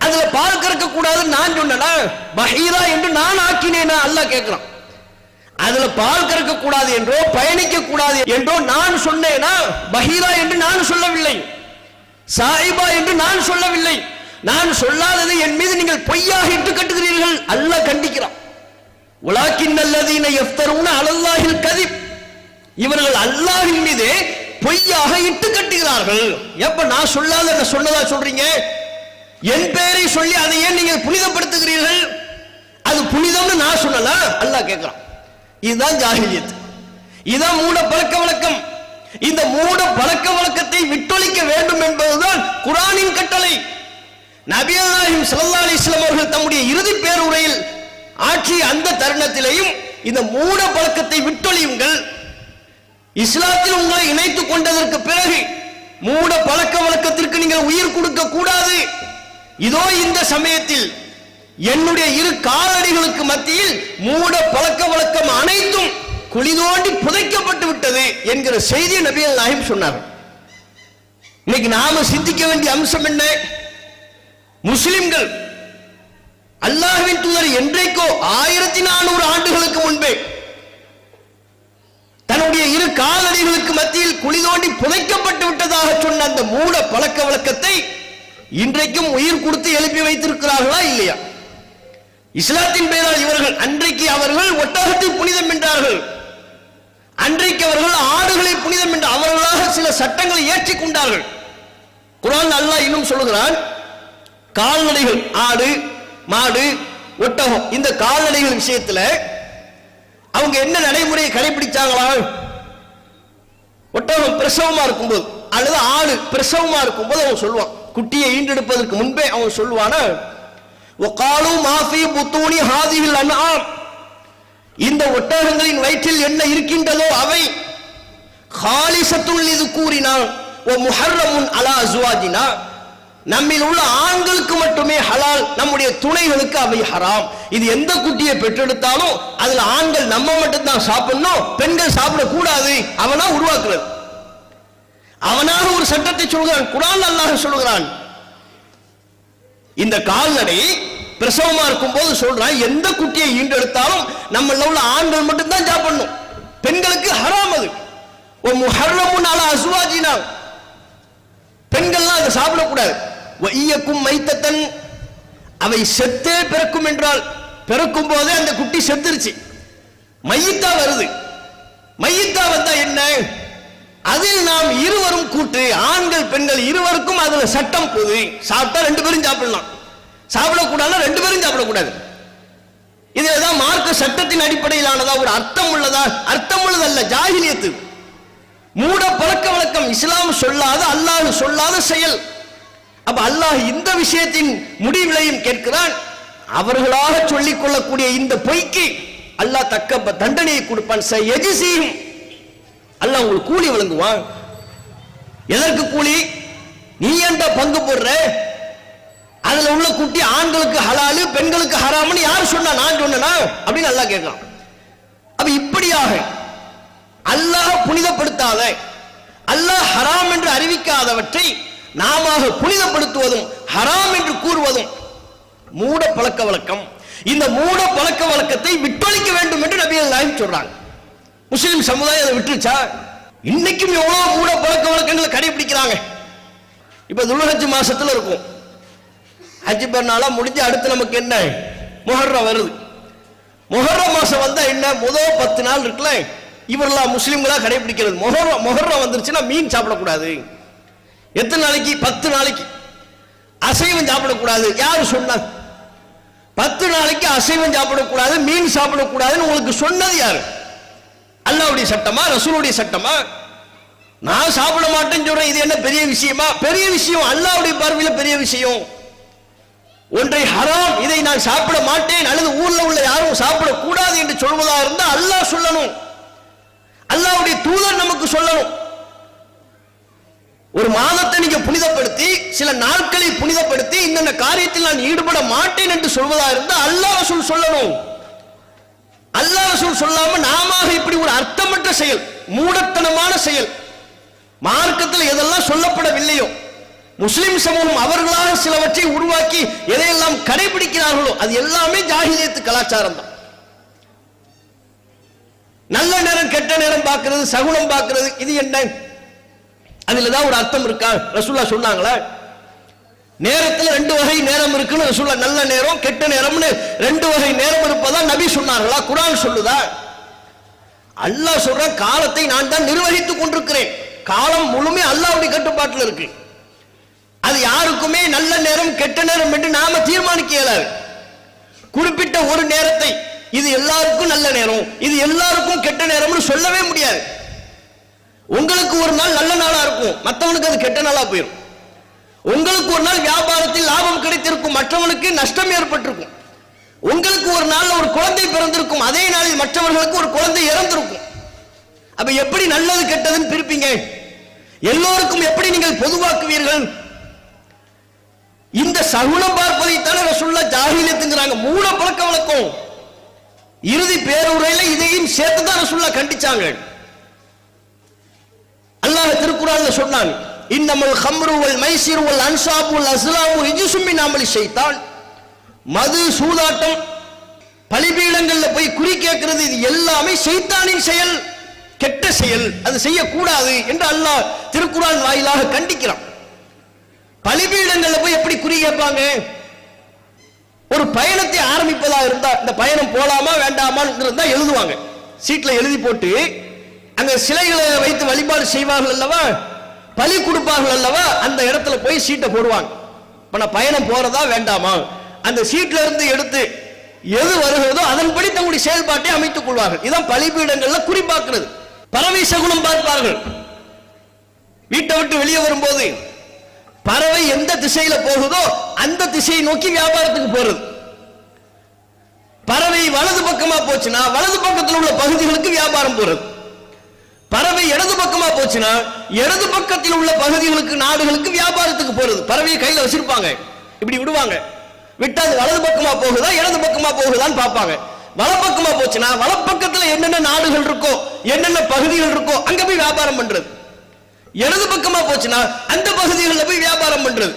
அதுல பால் கறக்க கூடாதுன்னு நான் சொன்னா, பஹீரா என்று நான் ஆக்கினேனா அல்லாஹ் கேட்கிறான். அதுல பால் கறக்க கூடாது என்றோ பயணிக்க கூடாது என்றோ நான் சொன்னேனா? பஹீரா என்று நான் சொல்லவில்லை, சாயிபா என்று நான் சொல்லவில்லை. நான் சொல்லாததை என் மீது நீங்கள் பொய்யாக இட்டு கட்டுகிறீர்கள், அல்லாஹ் கண்டிக்கிறான். வலாக்கின்னல்லதீன யஃப்தரூன அலல்லாஹில் கதிப். இவர்கள் அல்லாஹ்வின் மீது பொய்யாக இட்டு கட்டுகிறார்கள். எப்ப நான் சொல்லாத சொன்னதா சொல்றீங்க? என் பெயரை சொல்லி அதை ஏன் நீங்கள் புனிதப்படுத்துகிறீர்கள்? அது புனிதம்னு நான் சொல்லலாம், அல்லாஹ் கேட்கிறான். இதுதான் ஜாஹிலியத், இதுதான் மூட பழக்க வழக்கம். இந்த மூட பழக்க வழக்கத்தை விட்டொழிக்க வேண்டும் என்பதுதான் குர்ஆனின் கட்டளை. நபிகள் நாயகம் ஸல்லல்லாஹு அலைஹி வஸல்லம் அவர்கள் தம்முடைய இறுதி பேருரையில் ஆற்றிய அந்த தருணத்திலேயும் இந்த மூட பழக்கத்தை விட்டொழியுங்கள், இஸ்லாத்தில் உங்களை இணைத்துக் கொண்டதற்கு பிறகு மூட பழக்க வழக்கத்திற்கு நீங்கள் உயிர் கொடுக்க கூடாது. இதோ இந்த சமயத்தில் என்னுடைய 2 காலடிகளுக்கு மத்தியில் மூட பழக்க வழக்கம் அனைத்தும் குழி தோண்டி புதைக்கப்பட்டு விட்டது என்கிற செய்தியை நபிகள் நாயகம் சொன்னார். இன்னைக்கு நாம சிந்திக்க வேண்டிய அம்சம் என்ன? முஸ்லிம்கள் அல்லாஹ்வின் தூதர் என்றைக்கோ 1400 ஆண்டுகளுக்கு முன்பே தன்னுடைய 2 காலடிகளுக்கு மத்தியில் குழி தோண்டி புதைக்கப்பட்டு விட்டதாக சொன்ன அந்த மூட பழக்க வழக்கத்தை இன்றைக்கும் உயிர் கொடுத்து எழுப்பி வைத்திருக்கிறார்களா இல்லையா? இஸ்லாத்தின் பெயரால் இவர்கள் அன்றைக்கு அவர்கள் ஒட்டகத்தை புனிதம் என்றார்கள், அன்றைக்கு அவர்கள் ஆடுகளை புனிதம் என்று அவர்களாக சில சட்டங்களை ஏற்றிக் கொண்டார்கள். குர்ஆன் அல்லாஹ் இன்னும் சொல்லுகிறான், கால்நடைகள் ஆடு மாடு ஒட்டகம் இந்த கால்நடைகள் விஷயத்துல அவங்க என்ன நடைமுறையை கடைபிடிச்சாங்களா? ஒட்டகம் பிரசவமா இருக்கும்போது அல்லது ஆடு பிரசவமா இருக்கும்போது அவன் சொல்லுவான், குட்டியை ஈண்டெடுப்பதற்கு முன்பே அவன் சொல்லுவானா, வகாலு மா ஃபீ புத்தூனி ஹாதிஹில் அன்ஆம், இந்த ஒட்டகங்களின் வயிற்றில் என்ன இருக்கின்றதோ அவை காலிசத்துல் லிதுகூரினா வ முஹர்ரமுன் அலா அஸ்வாஜினா, நம்மில் உள்ள ஆண்களுக்கு மட்டுமே ஹலால், நம்முடைய துணைகளுக்கு அவை ஹராம். இது எந்த குட்டியை பெற்றெடுத்தாலும் அதுல ஆண்கள் நம்ம மட்டும் தான் சாப்பிடணும், பெண்கள் சாப்பிடக்கூடாது. அவனா உருவாக்குறது, அவனாக ஒரு சட்டத்தை சொல்கிறான். குர்ஆன் அல்லாஹ் சொல்கிறான், இந்த கால்நடை பிரசவமா இருக்கும் போது சொல்றான், எந்த குட்டியை ஈண்டெடுத்தாலும் நம்மள உள்ள ஆண்கள் மட்டும் தான் சாப்பிடணும், பெண்களுக்கு ஹராம். அது ஒரு முஹர்ரமுன் அலா அஸ்வாஜினா, பெண்கள்லாம் அதை சாப்பிடக்கூடாது. வையக்கும் மைத்தத்தன், அவை செத்தே பிறக்கும் என்றால் பிறக்கும் போதே அந்த குட்டி செத்துருச்சு, மையத்தா வருது. மையத்தா வந்தா என்ன, அதில் நாம் இருவரும் கூட்டு, ஆண்கள் பெண்கள் இருவருக்கும் அதுல சட்டம் போது. சாப்பிட்டா ரெண்டு பேரும் சாப்பிடலாம், சாப்பிடக்கூடாது ரெண்டு பேரும் சாப்பிடக்கூடாது. இதுதான் மார்க்க சட்டத்தின் அடிப்படையிலானதா, ஒரு அர்த்தம் உள்ளதா? அர்த்தம் உள்ளதல்ல, ஜாஹிலியத்து, மூட பழக்க வழக்கம், இஸ்லாம் சொல்லாத அல்லாஹ் சொல்லாத செயல். அப்ப அல்லாஹ் இந்த விஷயத்தின் முடிவிலையும் கேட்கிறான். அவர்களாக சொல்லிக் கொள்ளக்கூடிய இந்த பொய்க்கு அல்லாஹ் தக்க தண்டனையை கொடுப்பான். அல்லாஹ் உங்களுக்கு கூலி வழங்குவான். எதற்கு கூலி? நீ ஏன்டா பங்கு போடுற? அதுல உள்ள குட்டி ஆண்களுக்கு ஹலாலு பெண்களுக்கு ஹராம்னு யார் சொன்னா? நான் சொன்னா அப்படின்னு அல்லாஹ் கேட்கலாம். அப்ப இப்படியாக அல்லாஹ் புனிதப்படுத்தாத, அல்லாஹ் ஹராம் என்று அறிவிக்காதவற்றை நாம புனிதப்படுத்துவதும் ஹராம் என்று கூறுவதும் மூட பழக்க வழக்கம். இந்த மூட பழக்க வழக்கத்தை விட்டொழிக்க வேண்டும் என்று நபிகள் நாயகம் சொல்றாங்க. முஸ்லிம் சமுதாயம் அதை விட்டுருச்சா? இன்னைக்கும் எவ்வளவு மூட பழக்க வழக்கங்களை கடைபிடிக்கிறாங்க. இப்ப துல்ஹஜ் மாசத்துல இருக்கும், ஹஜ் பெருநாளா முடிஞ்சு அடுத்து நமக்கு என்ன, முஹர்ரம் வருது. முஹர்ரம் மாசம் வந்தா என்ன, முதல் 10 நாள் இருக்குல்ல, இவரெல்லாம் முஸ்லிம்களா கடைபிடிக்கிறது. முஹர்ரம் வந்துருச்சுன்னா மீன் சாப்பிடக்கூடாது. எத்தனை நாளைக்கு? 10 நாளைக்கு அசைவம் சாப்பிடக்கூடாது. யாரு சொன்னா? 10 நாளைக்கு அசைவம் சாப்பிடக்கூடாது, மீன் சாப்பிடக்கூடாதுன்னு உங்களுக்கு சொன்னது யாரு? அல்லாஹ்வுடைய சட்டமா, ரசூலுடைய சட்டமா? நான் சாப்பிட மாட்டேன்னு சொல்றேன், இது என்ன பெரிய விஷயமா? பெரிய விஷயம், அல்லாஹ்வுடைய பார்வையில பெரிய விஷயம். ஒன்றை ஹராம், இதை நான் சாப்பிட மாட்டேன் அல்லது ஊர்ல உள்ள யாரும் சாப்பிடக்கூடாது என்று சொல்வதா இருந்தா அல்லாஹ் சொல்லணும், அல்லாஹ்வுடைய தூதர் நமக்கு சொல்லணும். ஒரு மாதத்தை நீங்க புனிதப்படுத்தி, சில நாட்களை புனிதப்படுத்தி, இந்த காரியத்தில் நான் ஈடுபட மாட்டேன் என்று சொல்வதா இருந்தா அல்லாஹ் ரசூல் சொல்லணும். அல்லாஹ் ரசூல் சொல்லாம நாம இப்படி ஒரு அர்த்தமற்ற செயல், மூடத்தனமான செயல், மார்க்கத்தில் எதெல்லாம் சொல்லப்படவில்லையோ, முஸ்லிம் சமூகம் அவர்களாக சிலவற்றை உருவாக்கி எதையெல்லாம் கடைபிடிக்கிறார்களோ அது எல்லாமே ஜாஹிலியத்து கலாச்சாரம் தான். நல்ல நேரம் கெட்ட நேரம் பார்க்கிறது, சகுனம் பார்க்கிறது, இது என்ன? அதுல தான் ஒரு அர்த்தம் இருக்கா? ரசூலுல்லாஹ் சொன்னாங்களா? நேரத்தில் 2 வகை நேரம் இருக்குன்னு ரசூலுல்லாஹ், நல்ல நேரம் கெட்ட நேரம்னு 2 வகை நேரம் இருப்பதா நபி சொன்னார்களா? குர்ஆன் சொல்லுதா? அல்லாஹ் சொல்றான், காலத்தை நான் தான் நிர்வகித்துக் கொண்டிருக்கிறேன். காலம் முழுமே அல்லாஹ்வுடைய கட்டுப்பாட்டில் இருக்கு. அது யாருக்குமே நல்ல நேரம் கெட்ட நேரம் என்று நாம தீர்மானிக்க இயலாது. குறிப்பிட்ட ஒரு நேரத்தை இது எல்லாருக்கும் நல்ல நேரம், இது எல்லாருக்கும் கெட்ட நேரம்னு சொல்லவே முடியாது. உங்களுக்கு ஒரு நாள் நல்ல நாளா இருக்கும், மற்றவனுக்கு அது கெட்ட நாளா போயிடும். உங்களுக்கு ஒரு நாள் வியாபாரத்தில் லாபம் கிடைத்திருக்கும், மற்றவனுக்கு நஷ்டம் ஏற்பட்டிருக்கும். உங்களுக்கு ஒரு நாள் ஒரு குழந்தை பிறந்திருக்கும், அதே நாளில் மற்றவர்களுக்கு ஒரு குழந்தை இறந்திருக்கும். அப்ப எப்படி நல்லது கெட்டதுன்னு பிரிப்பீங்க? எல்லோருக்கும் எப்படி நீங்கள் பொதுவாக்குவீர்கள்? இந்த சகுனம் பார்ப்பதைத்தானே ரசூலுல்லாஹ் ஜாஹிலியத்துங்கறாங்க, மூட பழக்க வழக்கம். இறுதி பேருரையில இதையும் சேர்த்து தான் ரசூலுல்லாஹ் கண்டிச்சாங்க. அல்லாஹ் திருக்குர்ஆன்ல சொன்னான், இன்னமல் ஹம்ரு வல் மைசிரு வல் அன்சாபு வல் அஸ்லாமு ரிஜ்சும் மின் அமலி ஷைத்தான். மது, சூதாட்டம், பலிபீடங்கள்ல போய் குறி கேட்கிறது, இது எல்லாமே ஷைத்தானின் செயல், கெட்ட செயல், அது செய்யக்கூடாது என்று அல்லாஹ் திருக்குர்ஆன் வாயிலாக கண்டிக்கிறான். பலிபீடங்கள்ல போய் எப்படி குறி கேட்பாங்க? ஒரு பயணத்தை ஆரம்பிப்பதா இருந்தா இந்த பயணம் போலாமா வேண்டாமான்னு இருந்தா எழுதுவாங்க, சீட்ல எழுதி போட்டு அங்க சிலைகளை வைத்து வழிபாடு செய்வார்கள் அல்லவா, பலி கொடுப்பார்கள் அல்லவா, அந்த இடத்துல போய் சீட்டை போடுவாங்க. இப்ப நான் பயணம் போறதா வேண்டாமா, அந்த சீட்ல இருந்து எடுத்து எது வருகிறதோ அதன்படி தங்களுடைய செயல்பாட்டை அமைத்துக் கொள்வார்கள். இதான் பலிபீடங்கள்ல குறிப்பாக்குறது. பறவை சகுனம் பார்ப்பார்கள். வீட்டை விட்டு வெளியே வரும்போது பறவை எந்த திசையில போகுதோ அந்த திசையை நோக்கி வியாபாரத்துக்கு போறது. பறவை வலது பக்கமா போச்சுன்னா வலது பக்கத்தில் உள்ள பகுதிகளுக்கு வியாபாரம் போறது. பறவை இடது பக்கமா போச்சுன்னா இடது பக்கத்தில் உள்ள பகுதிகளுக்கு நாடுகளுக்கு வியாபாரத்துக்கு போறது. பறவையை கையில வச்சிருப்பாங்க, இப்படி விடுவாங்க, விட்டா அது வலது பக்கமா போகுதா இடது பக்கமா போகுதான்னு பார்ப்பாங்க. வலப்பக்கமா போச்சுன்னா வலப்பக்கத்துல என்னென்ன நாடுகள் இருக்கோ என்னென்ன பகுதிகள் இருக்கோ அங்க போய் வியாபாரம் பண்றது. இடது பக்கமா போச்சுன்னா அந்த பகுதிகளில் போய் வியாபாரம் பண்றது.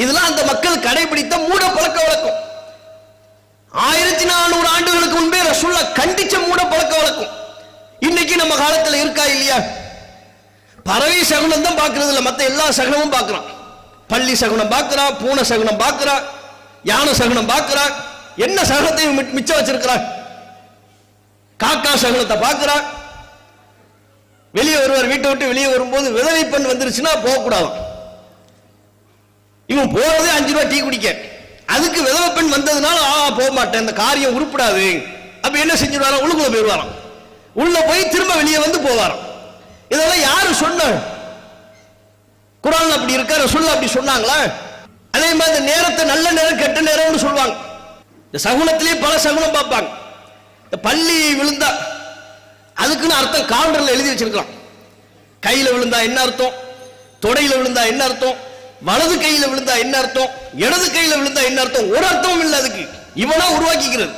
இதெல்லாம் அந்த மக்கள் கடைபிடித்த மூட பழக்க வழக்கம். 1400 ஆண்டுகளுக்கு முன்பே ரசூலுல்லாஹ் கண்டிச்ச மூட பழக்க வழக்கம். இன்னைக்கு நம்ம காலத்துல இருக்கா இல்லையா? பறவை சகுனம் தான் பார்க்கிறது இல்ல, மத்த எல்லா சகுனமும் பார்க்கிறான். பள்ளி சகுனம் பார்க்கிறான், பூனை சகுனம் பார்க்கிறான், யானை சகுனம் பார்க்கிறான், என்ன சகுனத்தையும் மிச்சம் வச்சிருக்கிறான். காக்கா சகுனத்தை பார்க்கிறான். வெளியே வருவார், வீட்டை விட்டு வெளியே வரும்போது விதவை பெண் வந்துருச்சுன்னா போகக்கூடாது. இவன் போறதே 5 ரூபாய் டீ குடிக்க, அதுக்கு விதவை பெண் வந்ததுனால போக மாட்டேன், இந்த காரியம் உருப்படாது. அப்ப என்ன செஞ்சிருவாராம், உள்ளுக்குள்ள போயிடுவாராம். உள்ள போய் திரும்ப வெளியே வந்து போவாராம். இதெல்லாம் யாரு சொன்ன? குர்ஆன்ல அப்படி இருக்க, ரசூலுல்லாஹ் அப்படி சொன்னாங்களா? அதே மாதிரி நேரத்தை நல்ல நேரம் கெட்ட நேரம்னு சொல்லுவாங்க. இந்த சகுனத்திலே பல சகுனம் பார்ப்பாங்க. இந்த பள்ளி விழுந்தா அதுக்குன்னு அர்த்தம் காலண்டர்ல எழுதி வச்சிருக்கலாம். கையில விழுந்தா என்ன அர்த்தம், தொடையில விழுந்தா என்ன அர்த்தம், வலது கையில விழுந்தா என்ன அர்த்தம், இடது கையில விழுந்தா என்ன அர்த்தம், ஒரு அர்த்தமும் இல்லை. அதுக்கு இவனா உருவாக்கிக்கிறது.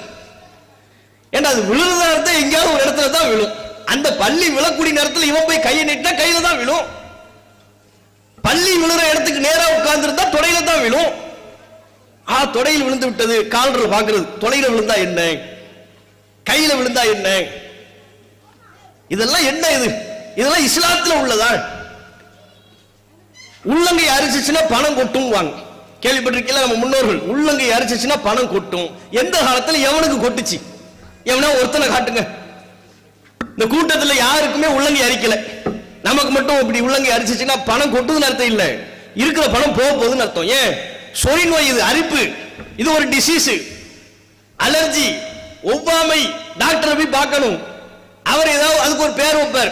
ஏன்னா அது விழுறதா அர்த்தம் எங்கேயாவது ஒரு இடத்துல தான் விழும். அந்த பள்ளி விழக்கூடிய நேரத்தில் இவன் போய் கையை நீட்டினா கையில தான் விழும். பள்ளி விழுற இடத்துக்கு நேரா உட்கார்ந்து இருந்தா தொடையில தான் விழும். தொடையில் விழுந்து விட்டது, காலண்டர்ல பாக்குறது, தொடையில விழுந்தா என்ன, கையில விழுந்தா என்ன, இதெல்லாம் என்ன? இதெல்லாம் இஸ்லாத்துல உள்ளதா? உள்ளங்கை அரிச்சிச்சுன்னா பணம் கொட்டும் வாங்க, கேள்விப்பட்டிருக்கீங்களா? நம்ம முன்னோர்கள் உள்ளங்கை அரிச்சிச்சுன்னா பணம் கொட்டும். எந்த காலத்துல எவனுக்கு கொட்டுச்சு? எவனா ஒருத்தனை காட்டுங்க. இந்த கூட்டத்துல யாருக்குமே உள்ளங்கை அரிக்கல, நமக்கு மட்டும் இப்படி உள்ளங்கை அரிச்சிச்சுன்னா பணம் கொட்டுதுன்னு அர்த்தம் இல்ல, இருக்கிற பணம் போக போகுதுன்னு அர்த்தம். ஏன்? சொறி நோய், இது அரிப்பு, இது ஒரு டிசீஸ், அலர்ஜி, ஒவ்வாமை. டாக்டரை போய் பார்க்கணும், அவர் ஏதாவது அதுக்கு ஒரு பேர் வைப்பார்.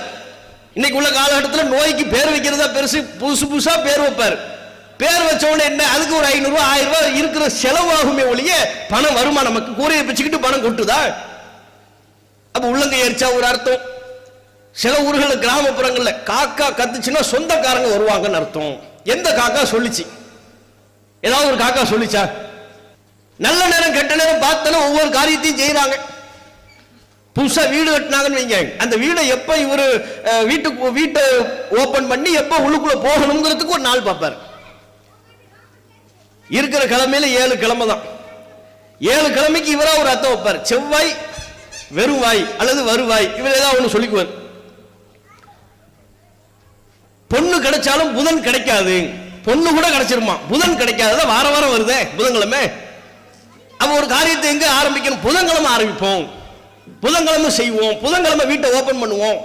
இன்னைக்கு உள்ள காலகட்டத்தில் நோய்க்கு பேர் வைக்கிறதா பெருசு, புதுசு புதுசா பேர் வைப்பார். பேர் வச்ச உடனே என்ன, அதுக்கு ஒரு 500 ரூபாய் 1000 ரூபாய் இருக்கிற செலவாகுமே ஒழிய பணம் வருமா? நமக்கு கூரையை பிச்சுக்கிட்டு பணம் கொட்டுதா? அப்ப உள்ளங்கை எரிச்சா ஒரு அர்த்தம். சில ஊர்கள் கிராமப்புறங்கள்ல காக்கா கத்துச்சுன்னா சொந்தக்காரங்க வருவாங்கன்னு அர்த்தம். எந்த காக்கா சொல்லிச்சு? ஏதாவது ஒரு காக்கா சொல்லிச்சா? நல்ல நேரம் கெட்ட நேரம் பார்த்தனா ஒவ்வொரு காரியத்தையும் செய்யறாங்க. புதுசா வீடு கட்டினாங்கன்னு வைங்க, அந்த வீடை எப்ப இவரு வீட்டை ஓபன் பண்ணி எப்ப உள்ளுக்குள்ள போகணுங்கிறதுக்கு ஒரு நாள் பார்ப்பாரு. இருக்கிற கிழமையில 7 கிழமை தான். 7 கிழமைக்கு இவரா ஒரு அர்த்தம் வைப்பார். செவ்வாய் வெறுவாய் அல்லது வருவாய், இவர் ஏதாவது ஒண்ணு சொல்லிக்குவார். பொண்ணு கிடைச்சாலும் புதன் கிடைக்காது, பொண்ணு கூட கிடைச்சிருமா, புதன் கிடைக்காத வார வாரம் வருதே புதன்கிழமை. அப்ப ஒரு காரியத்தை எங்க ஆரம்பிக்கணும்? புதன்கிழமை ஆரம்பிப்போம், புதன்கிழமை செய்வோம், புதன்கிழமை வீட்டை ஓபன் பண்ணுவோம்.